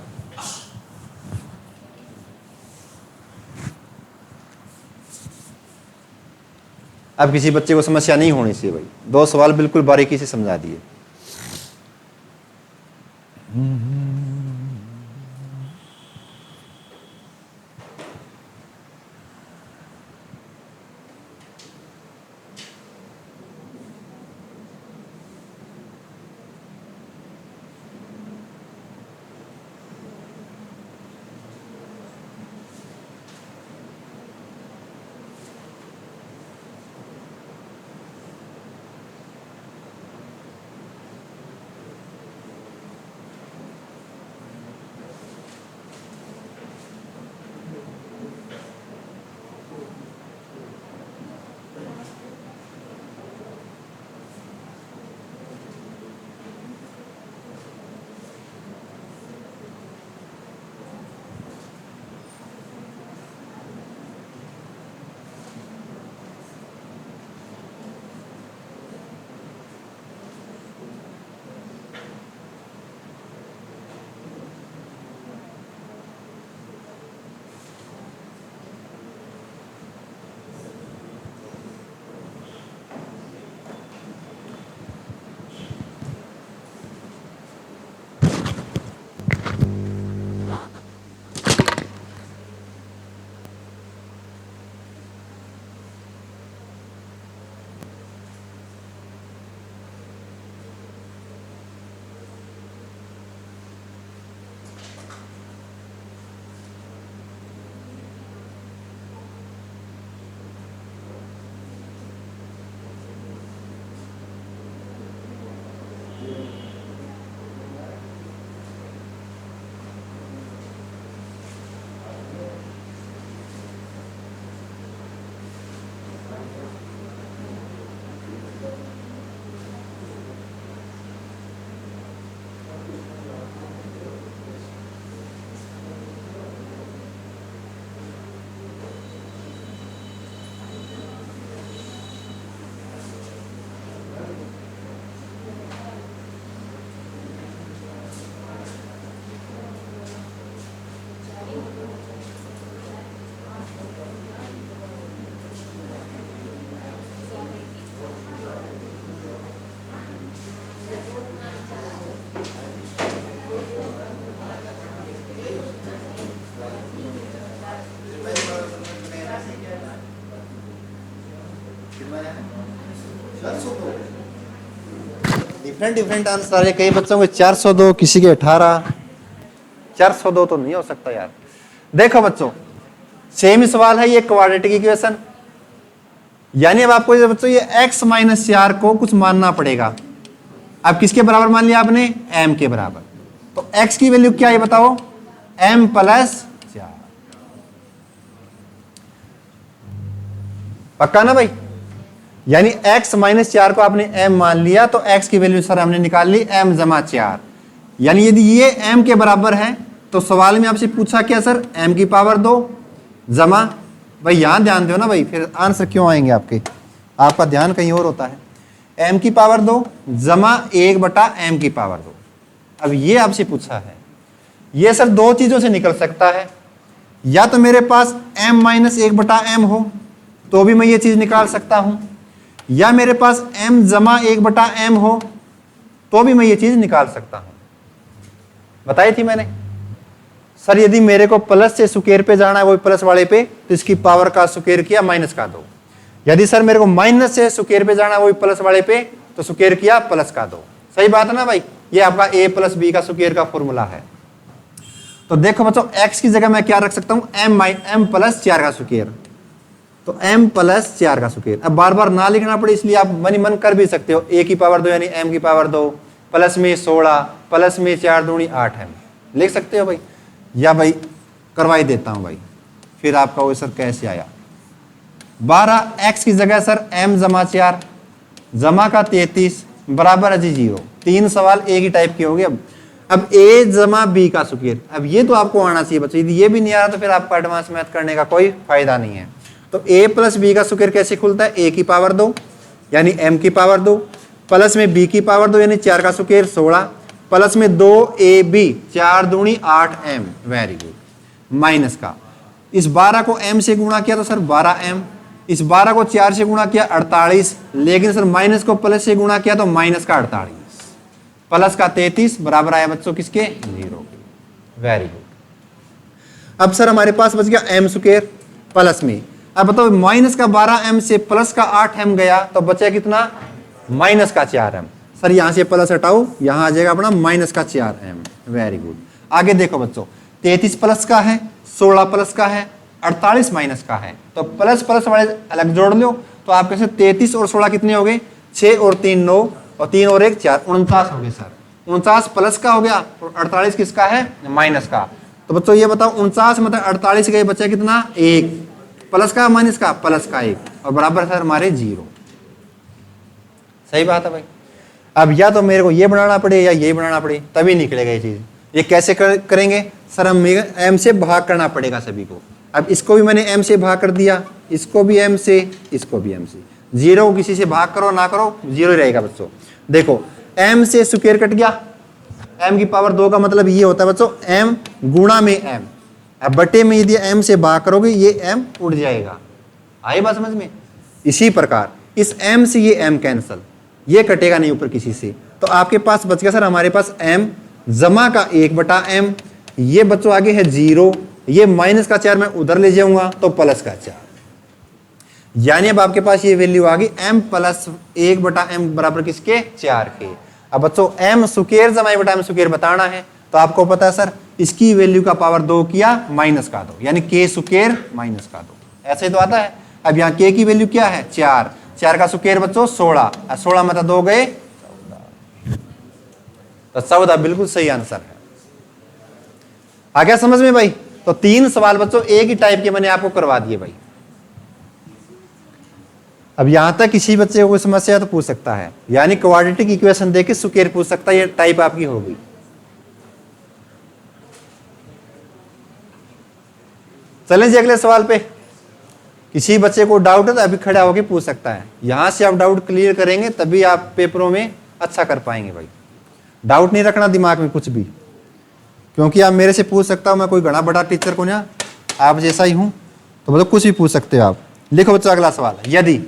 अब किसी बच्चे को समस्या नहीं होनी चाहिए भाई, 2 सवाल बिल्कुल बारीकी से समझा दिए। डिफरेंट आंसर है। कई बच्चों के 402, किसी के 18। 402 तो नहीं हो सकता यार। देखो बच्चों, सेम ही सवाल है, ये क्वाड्रेटिक इक्वेशन, यानी अब आपको ये बच्चों ये x माइनस 4 को कुछ मानना पड़ेगा। अब किसके बराबर मान लिया आपने, m के बराबर। तो x की वैल्यू क्या है बताओ, m प्लस 4। पक्का ना भाई, यानी x माइनस 4 को आपने m मान लिया तो x की वैल्यू सर हमने निकाल ली m जमा 4। यानी यदि ये m के बराबर है तो सवाल में आपसे पूछा क्या सर, m की पावर 2 जमा, भाई यहां ध्यान दो ना भाई, फिर आंसर क्यों आएंगे आपके, आपका ध्यान कहीं और होता है। m की पावर 2 जमा 1 बटा m की पावर 2। अब ये आपसे पूछा है, ये सर दो चीजों से निकल सकता है, या तो मेरे पास m माइनस 1 बटा m हो तो भी मैं ये चीज निकाल सकता हूं, या मेरे पास m जमा 1 बटा m हो तो भी मैं ये चीज निकाल सकता हूं। बताई थी मैंने सर, यदि मेरे को प्लस से स्क्वायर पे जाना है वही प्लस वाले पे, तो इसकी पावर का स्क्वायर किया माइनस का 2। यदि सर मेरे को माइनस से स्क्वायर पे जाना है वही प्लस वाले पे, तो स्क्वायर किया प्लस का 2। सही बात है ना भाई, ये आपका a प्लस बी का स्क्वायर का फॉर्मूला है। तो देखो बच्चों, x की जगह मैं क्या रख सकता हूं, m प्लस 4 का स्क्वायर, तो m प्लस 4 का स्क्वायर। अब बार बार ना लिखना पड़े इसलिए आप मन ही मन कर भी सकते हो, a की पावर 2 यानी m की पावर 2 प्लस में 16 प्लस में 4 दूनी 8m लिख सकते हो भाई, या भाई करवाई देता हूं भाई, फिर आपका वो सर कैसे आया 12 x की जगह सर m जमा 4 जमा का 33 बराबर है जी 0। तीन सवाल एक ही टाइप के हो गए। अब a जमा b का स्क्वायर, अब ये तो आपको आना चाहिए बच्चों, यदि ये भी नहीं आ रहा तो फिर आपका एडवांस मैथ करने का कोई फायदा नहीं है। तो a प्लस बी का स्क्वायर कैसे खुलता है, a की पावर 2 यानी m की पावर 2 प्लस में b की पावर 2 यानी 4 का स्क्वायर 16 प्लस में 2ab 4 दूनी 8m, वेरी गुड, माइनस का इस 12 को m से गुणा किया तो सर 12m, इस 12 को 4 से गुणा किया 48, लेकिन सर माइनस को प्लस से गुणा किया तो माइनस का 48 प्लस का 33 बराबर आया बच्चों किसके, 0। Very good. अब सर हमारे पास बच गया m स्क्वायर प्लस में, अब बताओ माइनस का 12m से प्लस का 8m गया तो बचा कितना, माइनस का 4m। सर यहां से प्लस हटाओ, यहां आ जाएगा अपना माइनस का 4m। Very good. आगे देखो बच्चों, 33 प्लस का है, 16 प्लस का है, 48 माइनस का है, तो प्लस प्लस वाले अलग जोड़ लो तो आप कैसे 33 और 16 कितने हो गए, 6 और 3 9 और 3 और 1 4, 49 हो गए सर। 49 प्लस का हो गया और 48 किसका है, माइनस का। तो बच्चों ये बताओ 49 मतलब 48 गए, बचा कितना, 1, प्लस का माइनस का, प्लस का 1, और बराबर सर हमारे 0। सही बात है भाई। अब या तो मेरे को ये बनाना पड़े या ये बनाना पड़े तभी निकलेगा ये चीज। ये कैसे करेंगे सर, हम m से भाग करना पड़ेगा सभी को। अब इसको भी मैंने m से भाग कर दिया, इसको भी m से, इसको भी m से। 0 को किसी से भाग करो ना करो 0 ही रहेगा बच्चों। देखो m से स्क्वायर कट गया, m की पावर 2 का मतलब ये होता है बच्चों m गुणा में m। अब बटे में यदि m से भाग करोगे ये m उड़ जाएगा। आई बात समझ में। इसी प्रकार इस m से ये m कैंसल, ये कटेगा नहीं ऊपर किसी से, तो आपके पास बच गया सर हमारे पास m जमा का 1 बटा m। ये बच्चों आगे है 0, ये माइनस का 4 मैं उधर ले जाऊंगा तो प्लस का 4, यानी अब आपके पास ये वैल्यू आ गई m प्लस 1 बटा m बराबर किसके, 4 के। अब बच्चों m स्क्वायर जमा 1 बटा m स्क्वायर बताना है, तो आपको पता है सर इसकी वैल्यू का पावर 2 किया माइनस का 2, यानी k स्क्वायर माइनस का 2, ऐसे ही तो आता है। अब यहाँ k की वैल्यू क्या है, 4, 4 का स्क्वायर बच्चों 16, 16 मतलब 2 गए 14, तो 14 बिल्कुल सही आंसर है। आ गया समझ में भाई। तो 3 सवाल बच्चों एक ही टाइप के मैंने आपको करवा दिए भाई। अब यहां तक किसी बच्चे को कोई समस्या तो पूछ सकता है, यानी क्वाड्रेटिक इक्वेशन देके स्क्वायर पूछ सकता है, ये टाइप आपकी हो गई। चलें जी अगले सवाल पे। किसी बच्चे को डाउट है तो अभी खड़ा होकर पूछ सकता है, यहां से आप डाउट क्लियर करेंगे तभी आप पेपरों में अच्छा कर पाएंगे भाई। डाउट नहीं रखना दिमाग में कुछ भी, क्योंकि आप मेरे से पूछ सकता हूं, मैं कोई बड़ा बड़ा टीचर को ना, आप जैसा ही हूं, तो मतलब कुछ भी पूछ सकते हो आप। लिखो बच्चों अगला सवाल, यदि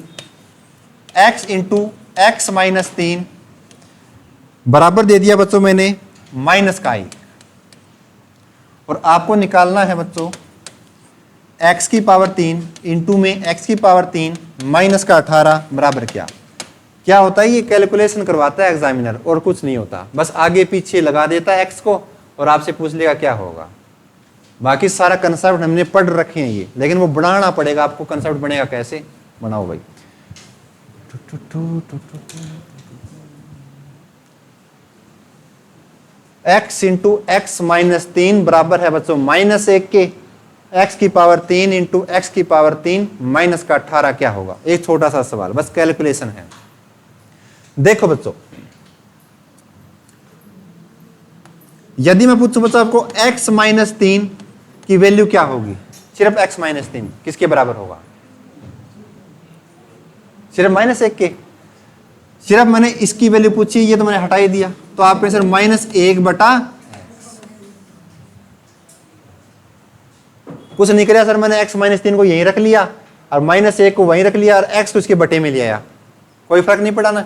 x इंटू एक्स माइनस 3 बराबर दे दिया बच्चों मैंने माइनस का 1, और आपको निकालना है बच्चों x की पावर 3 इंटू में x की पावर 3 माइनस का 18 बराबर क्या होता है। ये कैलकुलेशन करवाता है एग्जामिनर और कुछ नहीं होता, बस आगे पीछे लगा देता है x को और आपसे पूछ लेगा क्या होगा। बाकी सारा कंसेप्ट हमने पढ़ रखे हैं ये, लेकिन वो बनाना पड़ेगा आपको। कंसेप्ट बनेगा कैसे, बनाओ भाई। x इंटू एक्स माइनस 3 बराबर है बच्चों -1 के। x की पावर 3 इंटू एक्स की पावर 3 माइनस का 18 क्या होगा? एक छोटा सा सवाल, बस कैलकुलेशन है। देखो बच्चों, यदि मैं पूछूं बच्चों आपको x माइनस 3 की वैल्यू क्या होगी, सिर्फ x माइनस 3 किसके बराबर होगा? सिर्फ -1 के। सिर्फ मैंने इसकी वैल्यू पूछी, ये तो मैंने हटा ही दिया, तो आपने सर -1 बटा कुछ नहीं किया सर, मैंने x माइनस 3 को यहीं रख लिया और -1 को वहीं रख लिया और x को इसके बटे में ले आया, कोई फर्क नहीं पड़ा ना।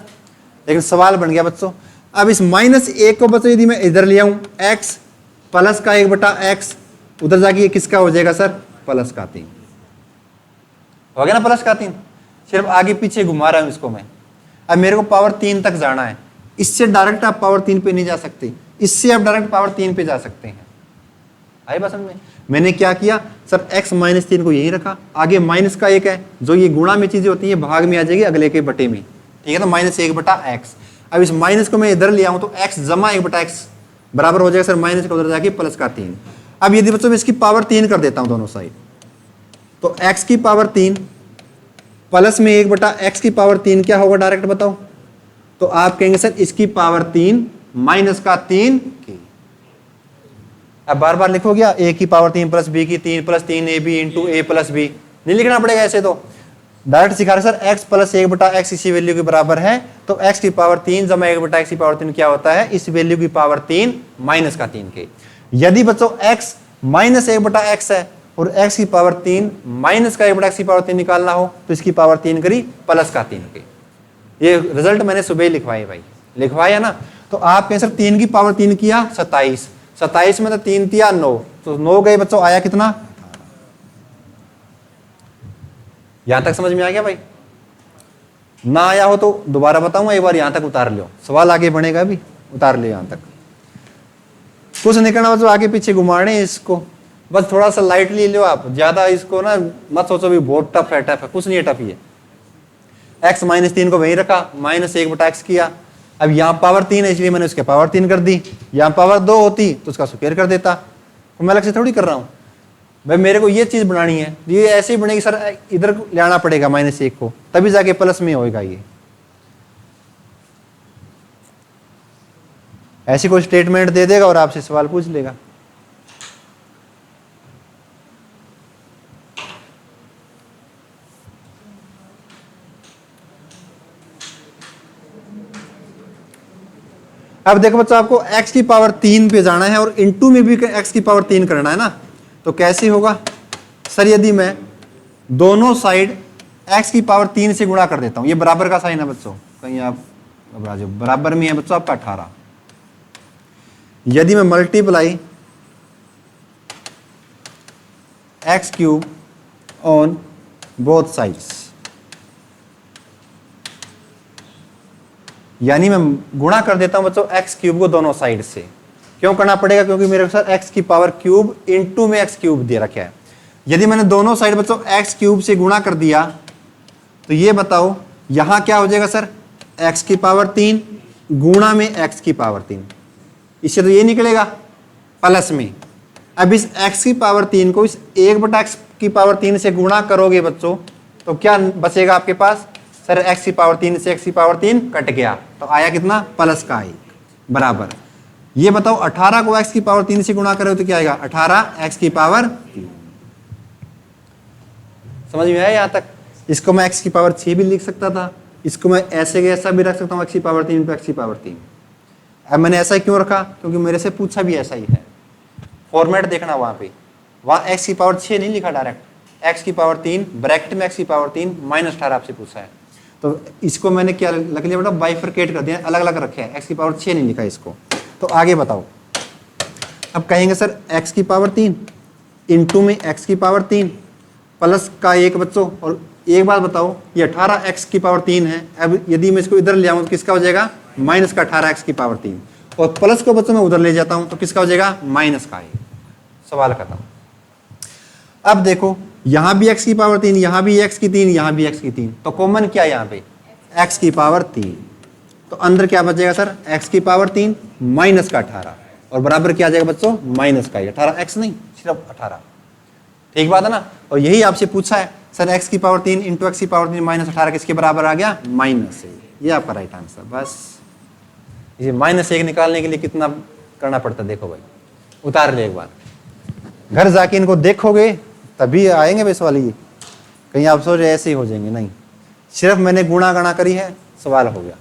लेकिन सवाल बन गया बच्चों, अब इस -1 को बच्चों यदि मैं इधर ले आऊं, x प्लस का 1 बटा x, उधर जाके ये किसका हो जाएगा सर? प्लस का 3 हो गया ना, प्लस का 3। सिर्फ आगे पीछे घुमा रहा हूं इसको मैं। अब मेरे को पावर 3 तक जाना है, इससे डायरेक्ट आप पावर 3 पे नहीं जा सकते, इससे आप डायरेक्ट पावर 3 पे जा सकते हैं। आई बात समझ में? मैंने क्या किया सर, x माइनस 3 को यही रखा, आगे माइनस का 1 है, जो ये गुणा में चीजें होती है भाग में आ जाएगी अगले के बटे में, ठीक है? तो -1 बटा x। अब इस माइनस को मैं इधर ले आऊं तो x जमा 1 बटा x बराबर हो जाएगा सर माइनस का उधर जाके प्लस का 3। अब यदि बच्चों मैं इसकी पावर 3 कर देता हूं दोनों साइड, तो x की पावर 3 प्लस में 1 बटा x की पावर 3 क्या होगा डायरेक्ट बताओ? तो आप कहेंगे सर इसकी पावर 3 माइनस का 3 की। अब बार बार लिखो क्या, a की पावर 3 प्लस b की 3 plus 3ab into a plus b, नहीं लिखना पड़ेगा ऐसे, तो डायरेक्ट सिखा रहे सर x प्लस 1 बटा x इसी वैल्यू के बराबर है, तो x की पावर 3 जमा 1 बटा x की पावर 3 क्या होता है? इस वैल्यू की पावर 3 माइनस का 3 के। यदि बच्चों x माइनस 1 बटा x है और x की पावर 3 माइनस का 1 बटा x की पावर 3 निकालना हो तो इसकी पावर 3 करी प्लस का 3 के। ये रिजल्ट मैंने सुबह ही लिखवाई भाई, लिखवाया ना। तो आप कहें सर 3 की पावर 3 किया 27, 27 में तो 3 दिया 9, तो 9 गए बच्चों, आया कितना? यहां तक समझ में आ गया भाई? ना आया हो तो दोबारा बताऊंगा, एक बार यहां तक उतार लो, सवाल आगे बढ़ेगा, अभी उतार लो यहां तक। कुछ नहीं करना बच्चों, आगे पीछे घुमाने इसको, बस थोड़ा सा लाइटली लो आप, ज्यादा इसको ना मत सोचो भी बहुत टफ है, टफ है, कुछ नहीं है टफ। ये x माइनस 3 को वहीं रखा, -1 बटा x किया। अब यहाँ पावर 3 है इसलिए मैंने उसके पावर 3 कर दी, यहाँ पावर 2 होती तो उसका स्क्वायर कर देता। तो मैं अलग से थोड़ी कर रहा हूँ भाई, मेरे को ये चीज बनानी है, ये ऐसे ही बनेगी सर, इधर लाना पड़ेगा -1 को, तभी जाके प्लस में होएगा। ये ऐसी कोई स्टेटमेंट दे देगा और आपसे सवाल पूछ लेगा। अब देखो बच्चों, आपको x की पावर 3 पे जाना है और इनटू में भी x की पावर 3 करना है ना, तो कैसे होगा सर? यदि मैं दोनों साइड x की पावर 3 से गुणा कर देता हूं, ये बराबर का साइन है बच्चों, कहीं आप घबरा जाओ, बराबर में है बच्चों आपका 18। यदि मैं multiply x³ on both sides, यानी मैं गुणा कर देता हूं बच्चों x³ को दोनों साइड से। क्यों करना पड़ेगा? क्योंकि मेरे साथ x की पावर क्यूब इंटू में x³ दे रखा है। यदि मैंने दोनों साइड बच्चों x³ से गुणा कर दिया तो ये बताओ यहां क्या हो जाएगा सर? x की पावर 3 गुणा में x की पावर 3, इससे तो ये निकलेगा प्लस में। अब इस x की पावर 3 को इस 1 बटा x की पावर 3 से गुणा करोगे बच्चों तो क्या बचेगा आपके पास? सर x की पावर 3 से x की पावर 3 कट गया, तो आया कितना? प्लस का 1 बराबर। ये बताओ 18 को x की पावर 3 से गुणा करोगे तो क्या आएगा? 18 x की पावर 3। समझ में आया यहां तक? इसको मैं x की पावर 6 भी लिख सकता था, इसको मैं ऐसे के ऐसा भी रख सकता हूँ x की पावर 3 पे x की पावर 3। अब मैंने ऐसा क्यों रखा? क्योंकि मेरे से पूछा भी ऐसा ही है। फॉर्मेट देखना वहां पे, वहां x की पावर 6 नहीं लिखा, डायरेक्ट x की पावर 3 ब्रैकेट में x की पावर 3 -18 आपसे पूछा है, तो इसको मैंने क्या लग लिया बेटा? बाइफरकेट कर दिया, अलग अलग रखे हैं, x की पावर 6 नहीं लिखा इसको। तो आगे बताओ, अब कहेंगे सर x की पावर 3 इंटू में x की पावर 3 प्लस का 1 बच्चों। और एक बात बताओ, ये 18x की पावर 3 है, अब यदि मैं इसको इधर ले आऊं तो किसका हो जाएगा? माइनस का 18x की पावर 3, और प्लस को बच्चों मैं उधर ले जाता हूं तो किसका हो जाएगा? माइनस का 1। सवाल खत्म। अब देखो यहां भी x की पावर 3, यहां भी x की 3, यहां भी x की 3, तो कॉमन क्या है? यहां पे x की पावर 3, तो अंदर क्या बचेगा सर, x की पावर 3 माइनस का 18, और बराबर क्या आ जाएगा बच्चों, माइनस का 18x नहीं, सिर्फ 18। ठीक बात है ना। और यही आपसे पूछा है सर x की पावर 3 इंटू एक्स की पावर 3 माइनस 18 किसके बराबर आ गया, -1। ये आपका राइट आंसर। बस ये -1 निकालने के लिए कितना करना पड़ता है देखो भाई, उतार ले एक बार, घर जाके इनको देखोगे तभी आएंगे बेस वाली। कहीं आप सोच ऐसे ही हो जाएंगे, नहीं, सिर्फ मैंने गुणा गणा करी है, सवाल हो गया।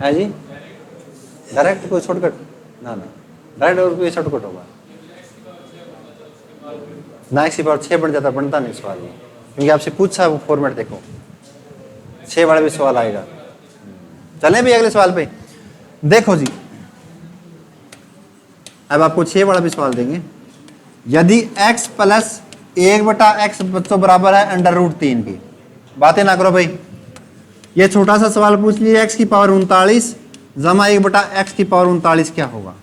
है जी, डायरेक्ट कोई शॉर्टकट ना, डायरेक्ट और कोई शॉर्टकट होगा ना, x की पावर 6 बन जाता, बनता नहीं सवाल ये, क्योंकि आपसे पूछा वो फॉर्मेट देखो, 6 वाला भी सवाल आएगा। चलें भी अगले सवाल पे, देखो जी, अब आपको 6 वाला भी सवाल देंगे। यदि x प्लस 1/x बच्चों बराबर है √3 की, बातें ना करो भाई, ये छोटा सा सवाल पूछ लिया, x की पावर 39 जमा 1/x की पावर 39 क्या होगा।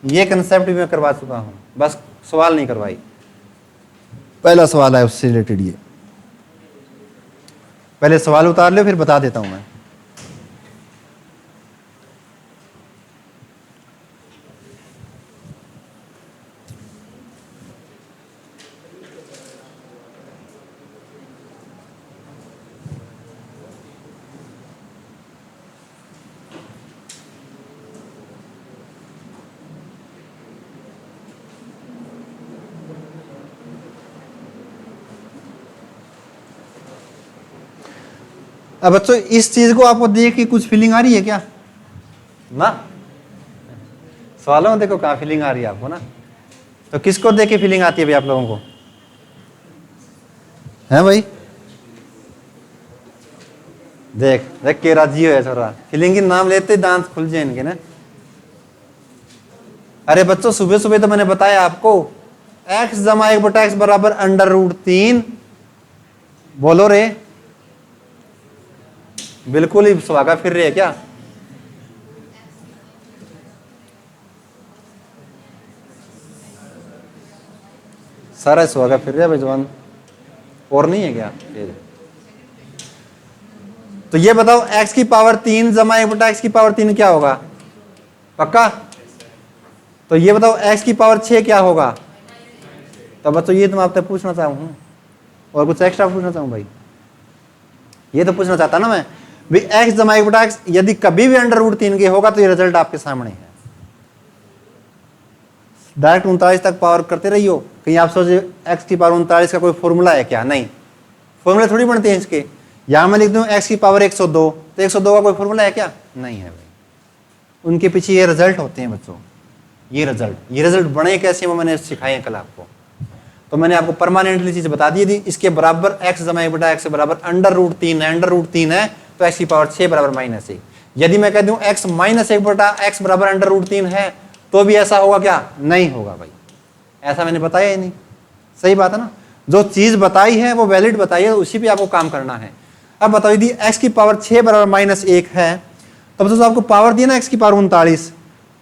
ये कंसेप्ट भी मैं करवा चुका हूं, बस सवाल नहीं करवाई, पहला सवाल है उससे रिलेटेड। ये पहले सवाल उतार लो फिर बता देता हूं मैं। अब बच्चों इस चीज को आपको देख के कुछ फीलिंग आ रही है क्या ना, सवालों में देखो कहाँ फीलिंग आ रही है आपको ना, तो किसको देख के फीलिंग आती है भाई आप लोगों को, है भाई, देख देख के राजी हो छोरा, फीलिंग की नाम लेते दांत खुल जाए इनके ना। अरे बच्चों सुबह सुबह तो मैंने बताया आपको, x जमा 1/x बराबर √3, बोलो रे, बिल्कुल ही सुहागा फिर रहे है क्या, सारा सुहागा फिर रहा है भाई जवान, और नहीं है क्या। तो ये बताओ x की पावर 3 जमा 1/x की पावर 3 क्या होगा, पक्का। तो ये बताओ x की पावर 6 क्या होगा। तो बच्चों ये तो मैं आपसे पूछना चाहूँ, और कुछ एक्स्ट्रा पूछना चाहूँ भाई, ये तो पूछना चाहता ना मैं भाई, x जमा 1/x यदि कभी भी √3 के होगा तो ये रिजल्ट आपके सामने है। डायरेक्ट 39 तक पावर करते रहियो, कहीं आप सोचे x की पावर 39 का कोई फॉर्मूला है क्या, नहीं, फॉर्मूले थोड़ी बनते हैं इसके। यहां मैं लिख दूं x की पावर 102, तो 102 का कोई फॉर्मूला है क्या, नहीं है भाई, उनके पीछे ये रिजल्ट होते हैं बच्चों, ये रिजल्ट बने कैसे वो मैंने सिखाए हैं कल आपको। तो मैंने आपको परमानेंटली चीज बता दी थी, इसके बराबर x जमा 1/x बराबर √3 है, √3 है तो x की पावर 6 बराबर -1। यदि मैं कह दूं x - 1/x बराबर √3 है तो भी ऐसा होगा क्या, नहीं होगा भाई, ऐसा मैंने बताया ही नहीं। सही बात है ना, जो चीज बताई है वो वैलिड बताई है, उसी पे आपको काम करना है। अब बताओ यदि x की पावर 6 बराबर -1 है, तब तो आपको पावर दी ना x की पावर 39,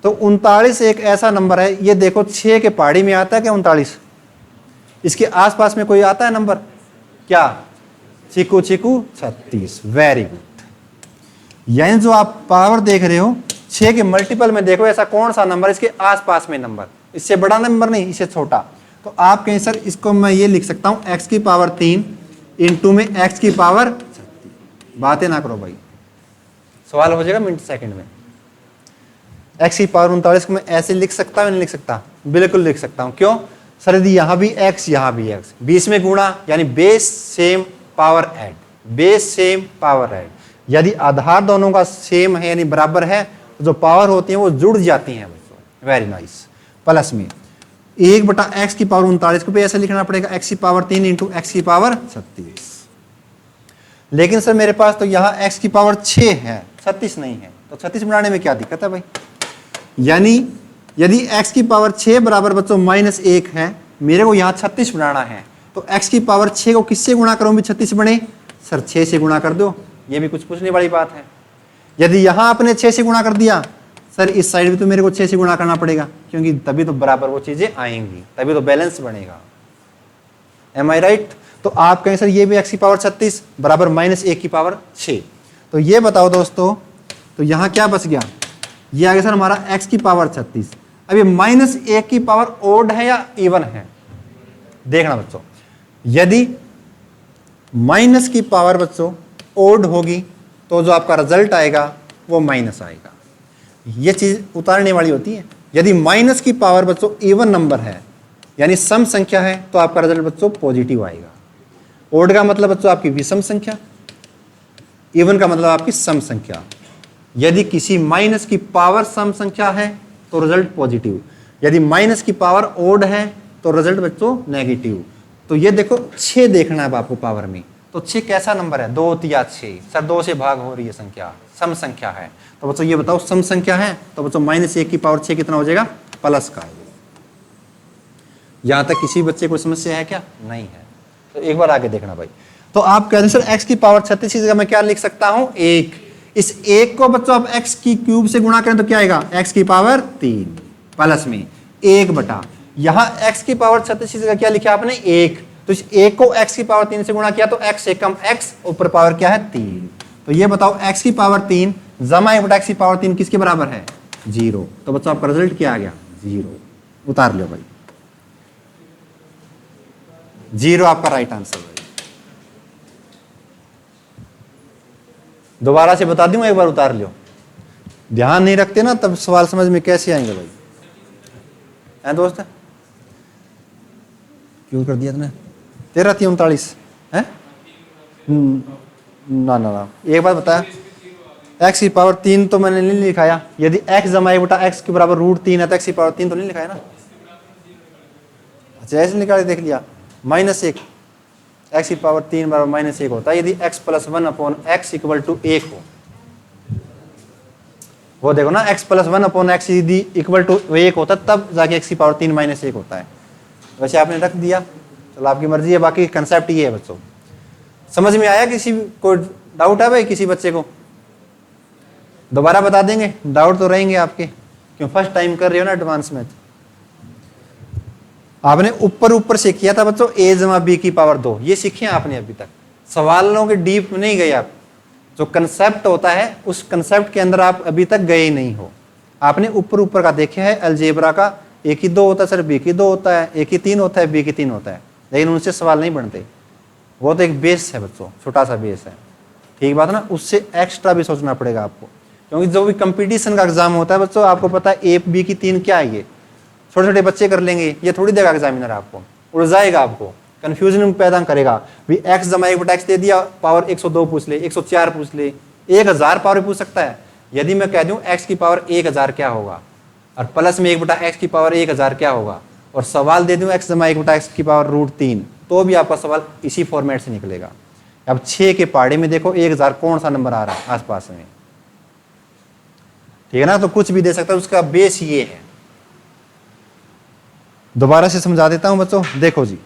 तो 39 एक ऐसा नंबर है, ये देखो 6 के पहाड़ी में आता है क्या 39, इसके आसपास में कोई आता है नंबर क्या, चीकू चीकू 36, वेरी गुड। यानी जो आप पावर देख रहे हो 6 के मल्टीपल में देखो ऐसा कौन सा नंबर इसके आसपास में नंबर, इससे बड़ा नंबर नहीं, इससे छोटा। तो आप कहें सर इसको मैं ये लिख सकता हूं x की पावर 3 इंटू में x की पावर 36। बातें ना करो भाई, सवाल हो जाएगा मिनट सेकंड में। x की पावर 39 को मैं ऐसे लिख सकता हूं नहीं लिख सकता? बिल्कुल लिख सकता हूं। क्यों सर? यदि यहां भी x यहां भी x, बीच में गुणा यानी base same power add, base same power add. यदि आधार दोनों का सेम है यानी बराबर है, तो जो पावर होती है वो जुड़ जाती हैं बच्चों। Very nice. प्लस में 1/x की पावर 39 को भी ऐसे लिखना पड़ेगा, x की पावर 3 इंटू x की पावर 36। लेकिन सर मेरे पास तो यहाँ x की पावर 6 है, 36 नहीं है, तो 36 बनाने में क्या दिक्कत है भाई? यानी यदि x की पावर 6 बराबर बच्चों -1 है, मेरे को यहाँ 36 बनाना है, तो x की पावर 6 को किससे गुणा करूं भी 36 बने? सर 6 से गुणा कर दो, ये भी कुछ पूछने वाली बात है। यदि यहां आपने 6 से गुणा कर दिया, सर इस साइड भी तो मेरे को 6 से गुणा करना पड़ेगा, क्योंकि तभी तो बराबर वो चीजें आएंगी, तभी तो बैलेंस बनेगा। एम आई राइट? तो आप कहें सर ये भी x की पावर 36 बराबर -1 की पावर 6। तो ये बताओ दोस्तों, तो यहां क्या बच गया? ये आ गया सर हमारा x की पावर 36। अब ये -1 की पावर ओड है या इवन है? देखना बच्चों, यदि माइनस की पावर बच्चों ओड होगी तो जो आपका रिजल्ट आएगा वो माइनस आएगा। ये चीज उतारने वाली होती है। यदि माइनस की पावर बच्चों इवन नंबर है यानी सम संख्या है, तो आपका रिजल्ट बच्चों पॉजिटिव आएगा। ओड का मतलब बच्चों आपकी विषम संख्या, इवन का मतलब आपकी सम संख्या। यदि किसी माइनस की पावर सम संख्या है तो रिजल्ट पॉजिटिव, यदि माइनस की पावर ओड है तो रिजल्ट बच्चों नेगेटिव। तो ये देखो 6 देखना है आपको पावर में, तो 6 कैसा नंबर है? 2 या 6? सर 2 से भाग हो रही है संख्या, सम संख्या है। तो बच्चों ये बताओ सम संख्या है, तो बच्चों -1 की पावर 6 कितना हो जाएगा? प्लस का। यहां तक किसी बच्चे को समस्या है क्या? नहीं है। तो एक बार आगे देखना भाई। तो आप कहते हैं सर x की पावर 36 की जगह मैं क्या लिख सकता हूं? 1। इस 1 को बच्चों आप x की क्यूब से गुणा करें तो क्या आएगा? x की पावर 3 प्लस में 1 बटा, यहां x की पावर 36 की जगह क्या लिखा आपने? 1। तो इस 1 को x की पावर 3 से गुणा किया तो x से कम x, ऊपर पावर क्या है? 3। तो ये बताओ x की पावर 3 जमा 1 बटा x की पावर 3 किसके बराबर है? 0। तो बच्चों आपका रिजल्ट क्या आ गया? 0। उतार लो भाई, 0 आपका राइट आंसर भाई। दोबारा से बता दूं, एक बार उतार लो। ध्यान नहीं रखते ना तब सवाल समझ में कैसे आएंगे भाई? है दोस्त? क्यों कर दिया तुमने? 13 थी 39 है ना ना ना। एक बात बता, x की पावर 3 तो मैंने नहीं लिखाया। यदि x जमा 1 बटा x के बराबर √3 है तो x की पावर 3 तो नहीं लिखाया ना? अच्छा ऐसे निकाल देख लिया। -1 x की पावर 3 बराबर -1 होता है यदि x + 1/x = 1 हो। वो देखो ना, x + 1/x यदि = 1 होता तब जाके x की पावर 3 -1 होता है। वैसे आपने रख दिया, चलो आपकी मर्जी है। बाकी कंसेप्ट ये है बच्चों, समझ में आया? किसी को डाउट है भाई? किसी बच्चे को दोबारा बता देंगे? डाउट तो रहेंगे आपके, क्यों फर्स्ट टाइम कर रहे हो ना एडवांस मैथ। आपने ऊपर से किया था बच्चों a जमा b की पावर 2, ये सीखे आपने अभी तक। सवालों के डीप में नहीं गए आप। जो कंसेप्ट होता है उस कंसेप्ट के अंदर आप अभी तक गए ही नहीं हो। आपने ऊपर का देखा है अलजेब्रा का, a की 2 होता है सर, b की 2 होता है, a की 3 होता है, b की 3 होता है, लेकिन उनसे सवाल नहीं बनते। वो तो एक बेस है बच्चों, छोटा सा बेस है, ठीक बात ना। उससे एक्स्ट्रा भी सोचना पड़ेगा आपको, क्योंकि जो भी कंपटीशन का एग्जाम होता है बच्चों, आपको पता है a b की 3 क्या है। ये छोटे छोटे बच्चे कर लेंगे, ये थोड़ी देगा एग्जामिनर आपको, उलझाएगा आपको, कंफ्यूजन पैदा करेगा। भी x जमा 1 बटा x दे दिया, पावर 102 पूछ ले, 104 पूछ ले, 1000 पावर पूछ सकता है। यदि मैं कह दूं x की पावर 1000 क्या होगा, और प्लस में 1 बटा x की पावर 1000 क्या होगा, और सवाल दे दूं x जमा 1 बटा x की पावर √3, तो भी आपका सवाल इसी फॉर्मेट से निकलेगा। अब 6 के पहाड़े में देखो 1000 कौन सा नंबर आ रहा है आसपास में, ठीक है ना। तो कुछ भी दे सकता है, उसका बेस ये है। दोबारा से समझा देता हूं बच्चों, देखो जी।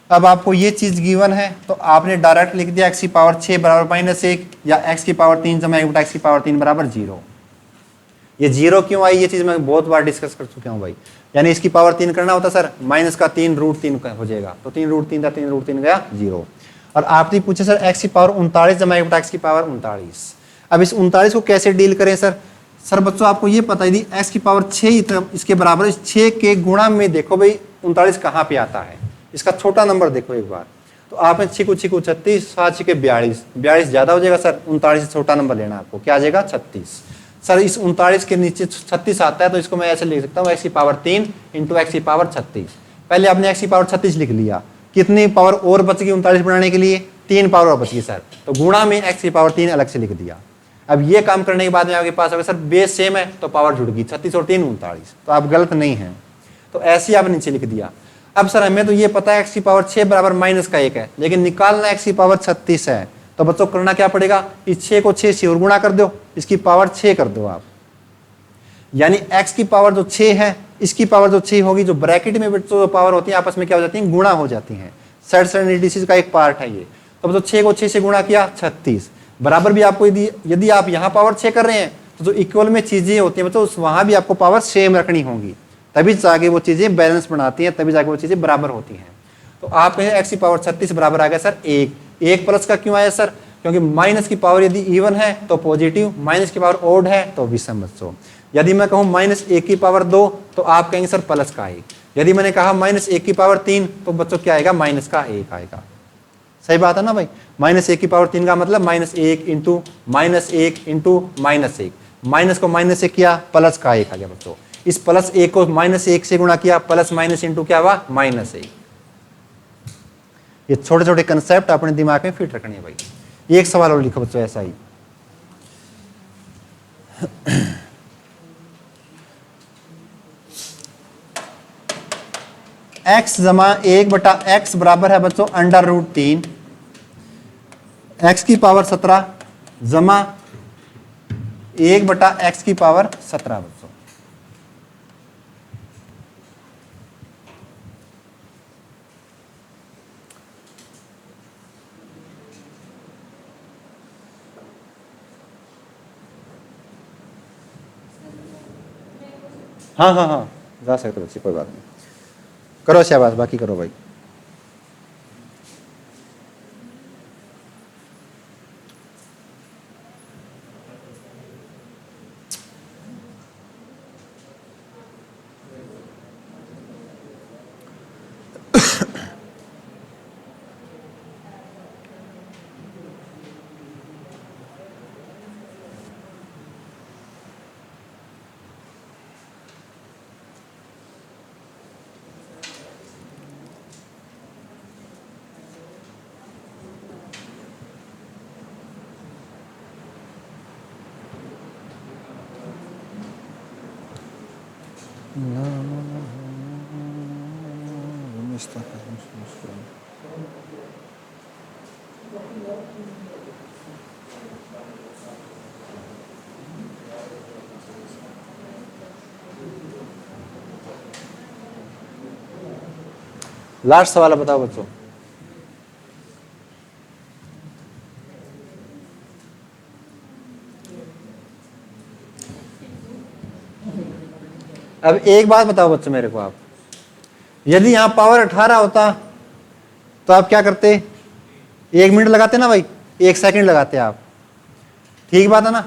अब आपको ये चीज गिवन है तो आपने डायरेक्ट लिख दिया x की पावर 6 बराबर -1 या x की पावर 3 जमा 1 बटा x की पावर 3 बराबर 0। ये 0 क्यों आई, ये चीज मैं बहुत बार डिस्कस कर चुका हूं भाई। यानी इसकी पावर 3 करना होता सर, माइनस का 3 √3 हो जाएगा, तो 3 √3 था, 3 √3 गया 0। और आपने पूछा सर x की पावर 39 जमा 1 बटा x की पावर 39। अब इस 39 को कैसे डील करें सर? सर बच्चों आपको ये पता है, यदि x की पावर 6 इसके बराबर, इस 6 के गुणा में देखो भाई 39 कहाँ पे आता है, इसका छोटा नंबर देखो एक बार। तो आपने 6 को 36, 7 6 के 42, 42 ज्यादा हो जाएगा सर, 39 से छोटा नंबर लेना आपको, क्या आ जाएगा 36। सर इस 39 के नीचे 36 आता है, तो इसको मैं ऐसे लिख सकता हूँ x की पावर 3 इंटू x की पावर 36। पहले आपने x की पावर 36 लिख लिया, कितनी पावर और बच गई 39 बनाने के लिए? 3 पावर और बच गई सर, तो गुणा में x की पावर 3 अलग से लिख दिया। अब ये काम करने के बाद में आपके पास अगर सर बेस सेम है तो पावर जुड़ गई, 36 और 3 39, तो आप गलत नहीं हैं, तो ऐसे ही आपने नीचे लिख दिया। अब सर हमें तो ये पता है x की पावर 6 बराबर माइनस का 1 है, लेकिन निकालना x की पावर 36 है, तो बच्चों करना क्या पड़ेगा, इस 6 को 6 से और गुणा कर दो, इसकी पावर 6 कर दो आप, यानी x की पावर जो 6 है इसकी पावर जो 6 होगी, जो ब्रैकेट में बच्चों जो पावर होती है आपस में क्या हो जाती है, गुणा हो जाती है। सेट एडिशन का एक पार्ट है ये। तो बच्चों 6 को 6 से गुणा किया 36, बराबर भी आपको यदि आप यहाँ पावर 6 कर रहे हैं तो जो इक्वल में चीजें होती हैं बच्चों वहां भी आपको पावर सेम रखनी होंगी, तभी जाके वो चीजें बैलेंस बनाती हैं, तभी जाके वो चीजें बराबर होती हैं। तो आप कहें x की पावर 36 बराबर आ गया सर 1 प्लस का क्यों आया सर, क्योंकि माइनस की पावर यदि इवन है तो पॉजिटिव, माइनस की पावर ओड है तो विषम बच्चों। यदि मैं कहूं -1 की पावर 2 तो आप कहेंगे सर प्लस का 1, यदि मैंने कहा -1 की पावर 3 तो बच्चों क्या आएगा, माइनस का 1 आएगा। सही बात है ना भाई, -1 की पावर 3 का मतलब -1 इंटू -1 इंटू -1, माइनस को माइनस से किया प्लस का 1 आ गया बच्चों। इस +1 को -1 से गुणा किया, प्लस माइनस इंटू क्या हुआ, -1। ये छोटे छोटे कंसेप्ट अपने दिमाग में फिट रखने हैं भाई। एक सवाल और लिखो बच्चों ऐसा ही, x जमा 1/x बराबर है बच्चों √3, x की पावर 17 जमा 1/x की पावर 17 बच्चों। हाँ हाँ हाँ जा सकते बच्चे, कोई बात नहीं, करो शाबाश, बाकी करो भाई। लास्ट सवाल बताओ बच्चों। अब एक बात बताओ बच्चों मेरे को, आप यदि यहां पावर 18 होता तो आप क्या करते, 1 मिनट लगाते ना भाई, 1 सेकंड लगाते आप, ठीक बात है ना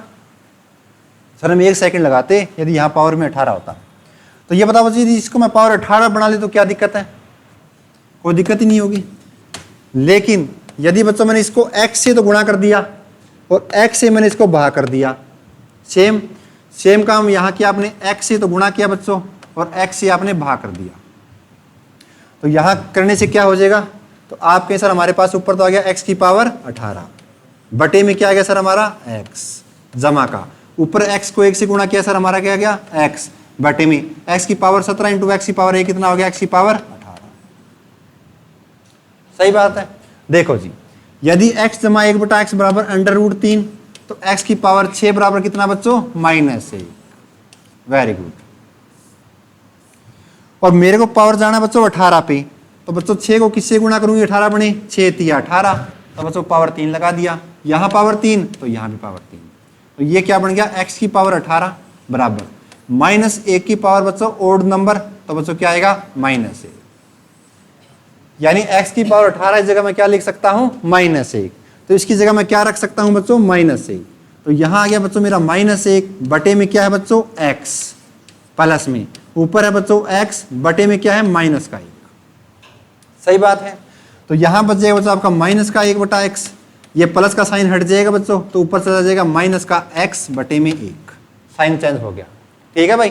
सर, हम 1 सेकंड लगाते यदि यहां पावर में 18 होता। तो ये बताओ बच्चों यदि इसको मैं पावर 18 बना ले तो क्या दिक्कत है, कोई दिक्कत ही नहीं होगी। लेकिन यदि बच्चों मैंने इसको x से तो गुणा कर दिया और x से मैंने इसको भाग कर दिया, सेम काम यहाँ किया आपने, x से तो गुणा किया बच्चों और x से आपने भाग कर दिया, तो यहाँ करने से क्या हो जाएगा, तो आप कहें सर हमारे पास ऊपर तो आ गया x की पावर 18 बटे में क्या आ गया सर हमारा x, जमा का ऊपर x को 1 से गुणा किया सर हमारा क्या आ गया x, बटे में x की पावर 17 इंटू x की पावर 1 कितना हो गया, x की पावर 18। सही बात है। देखो जी यदि x जमा 1/x बराबर √3 तो x की पावर 6 बराबर कितना बच्चों, -1। Very good. और मेरे को पावर जाना बच्चों 18 पे, तो बच्चों 6 को किससे गुणा करूंगी, 18 बने 6 3 18, तो बच्चों पावर 3 लगा दिया, यहां पावर 3 तो यहां भी पावर 3, तो ये क्या बन गया, x की पावर 18 बराबर -1 की पावर बच्चों ओड नंबर, तो बच्चों क्या आएगा -1, यानी x की पावर 18 इस जगह मैं क्या लिख सकता हूं, -1, तो इसकी जगह मैं क्या रख सकता हूं बच्चों, -1। तो यहां आ गया बच्चों मेरा -1 बटे में क्या है बच्चों x, प्लस में ऊपर है बच्चों x बटे में क्या है -1। सही बात है। तो यहां बच जाएगा बच्चों आपका -1 बटा x, ये प्लस का साइन हट जाएगा बच्चों, तो ऊपर चला जाएगा -x बटे में 1, साइन चेंज हो गया। ठीक है भाई।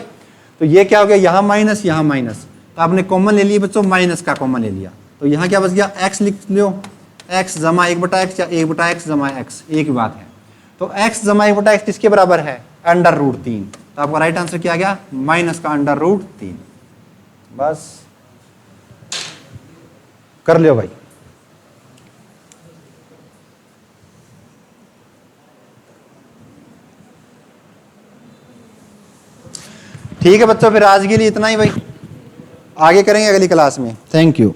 तो ये क्या हो गया, यहाँ माइनस यहाँ माइनस, तो आपने कॉमन ले लिया बच्चों, माइनस का कॉमन ले लिया, तो यहाँ क्या बच गया x लिख लो, x जमा 1 बटा x या 1 बटा x जमा x, एक ही बात है। तो x जमा 1 बटा x किसके बराबर है, √3। तो आपका राइट आंसर क्या आ गया, -√3। बस कर लियो भाई। ठीक है बच्चों, फिर आज के लिए इतना ही भाई, आगे करेंगे अगली क्लास में। Thank you.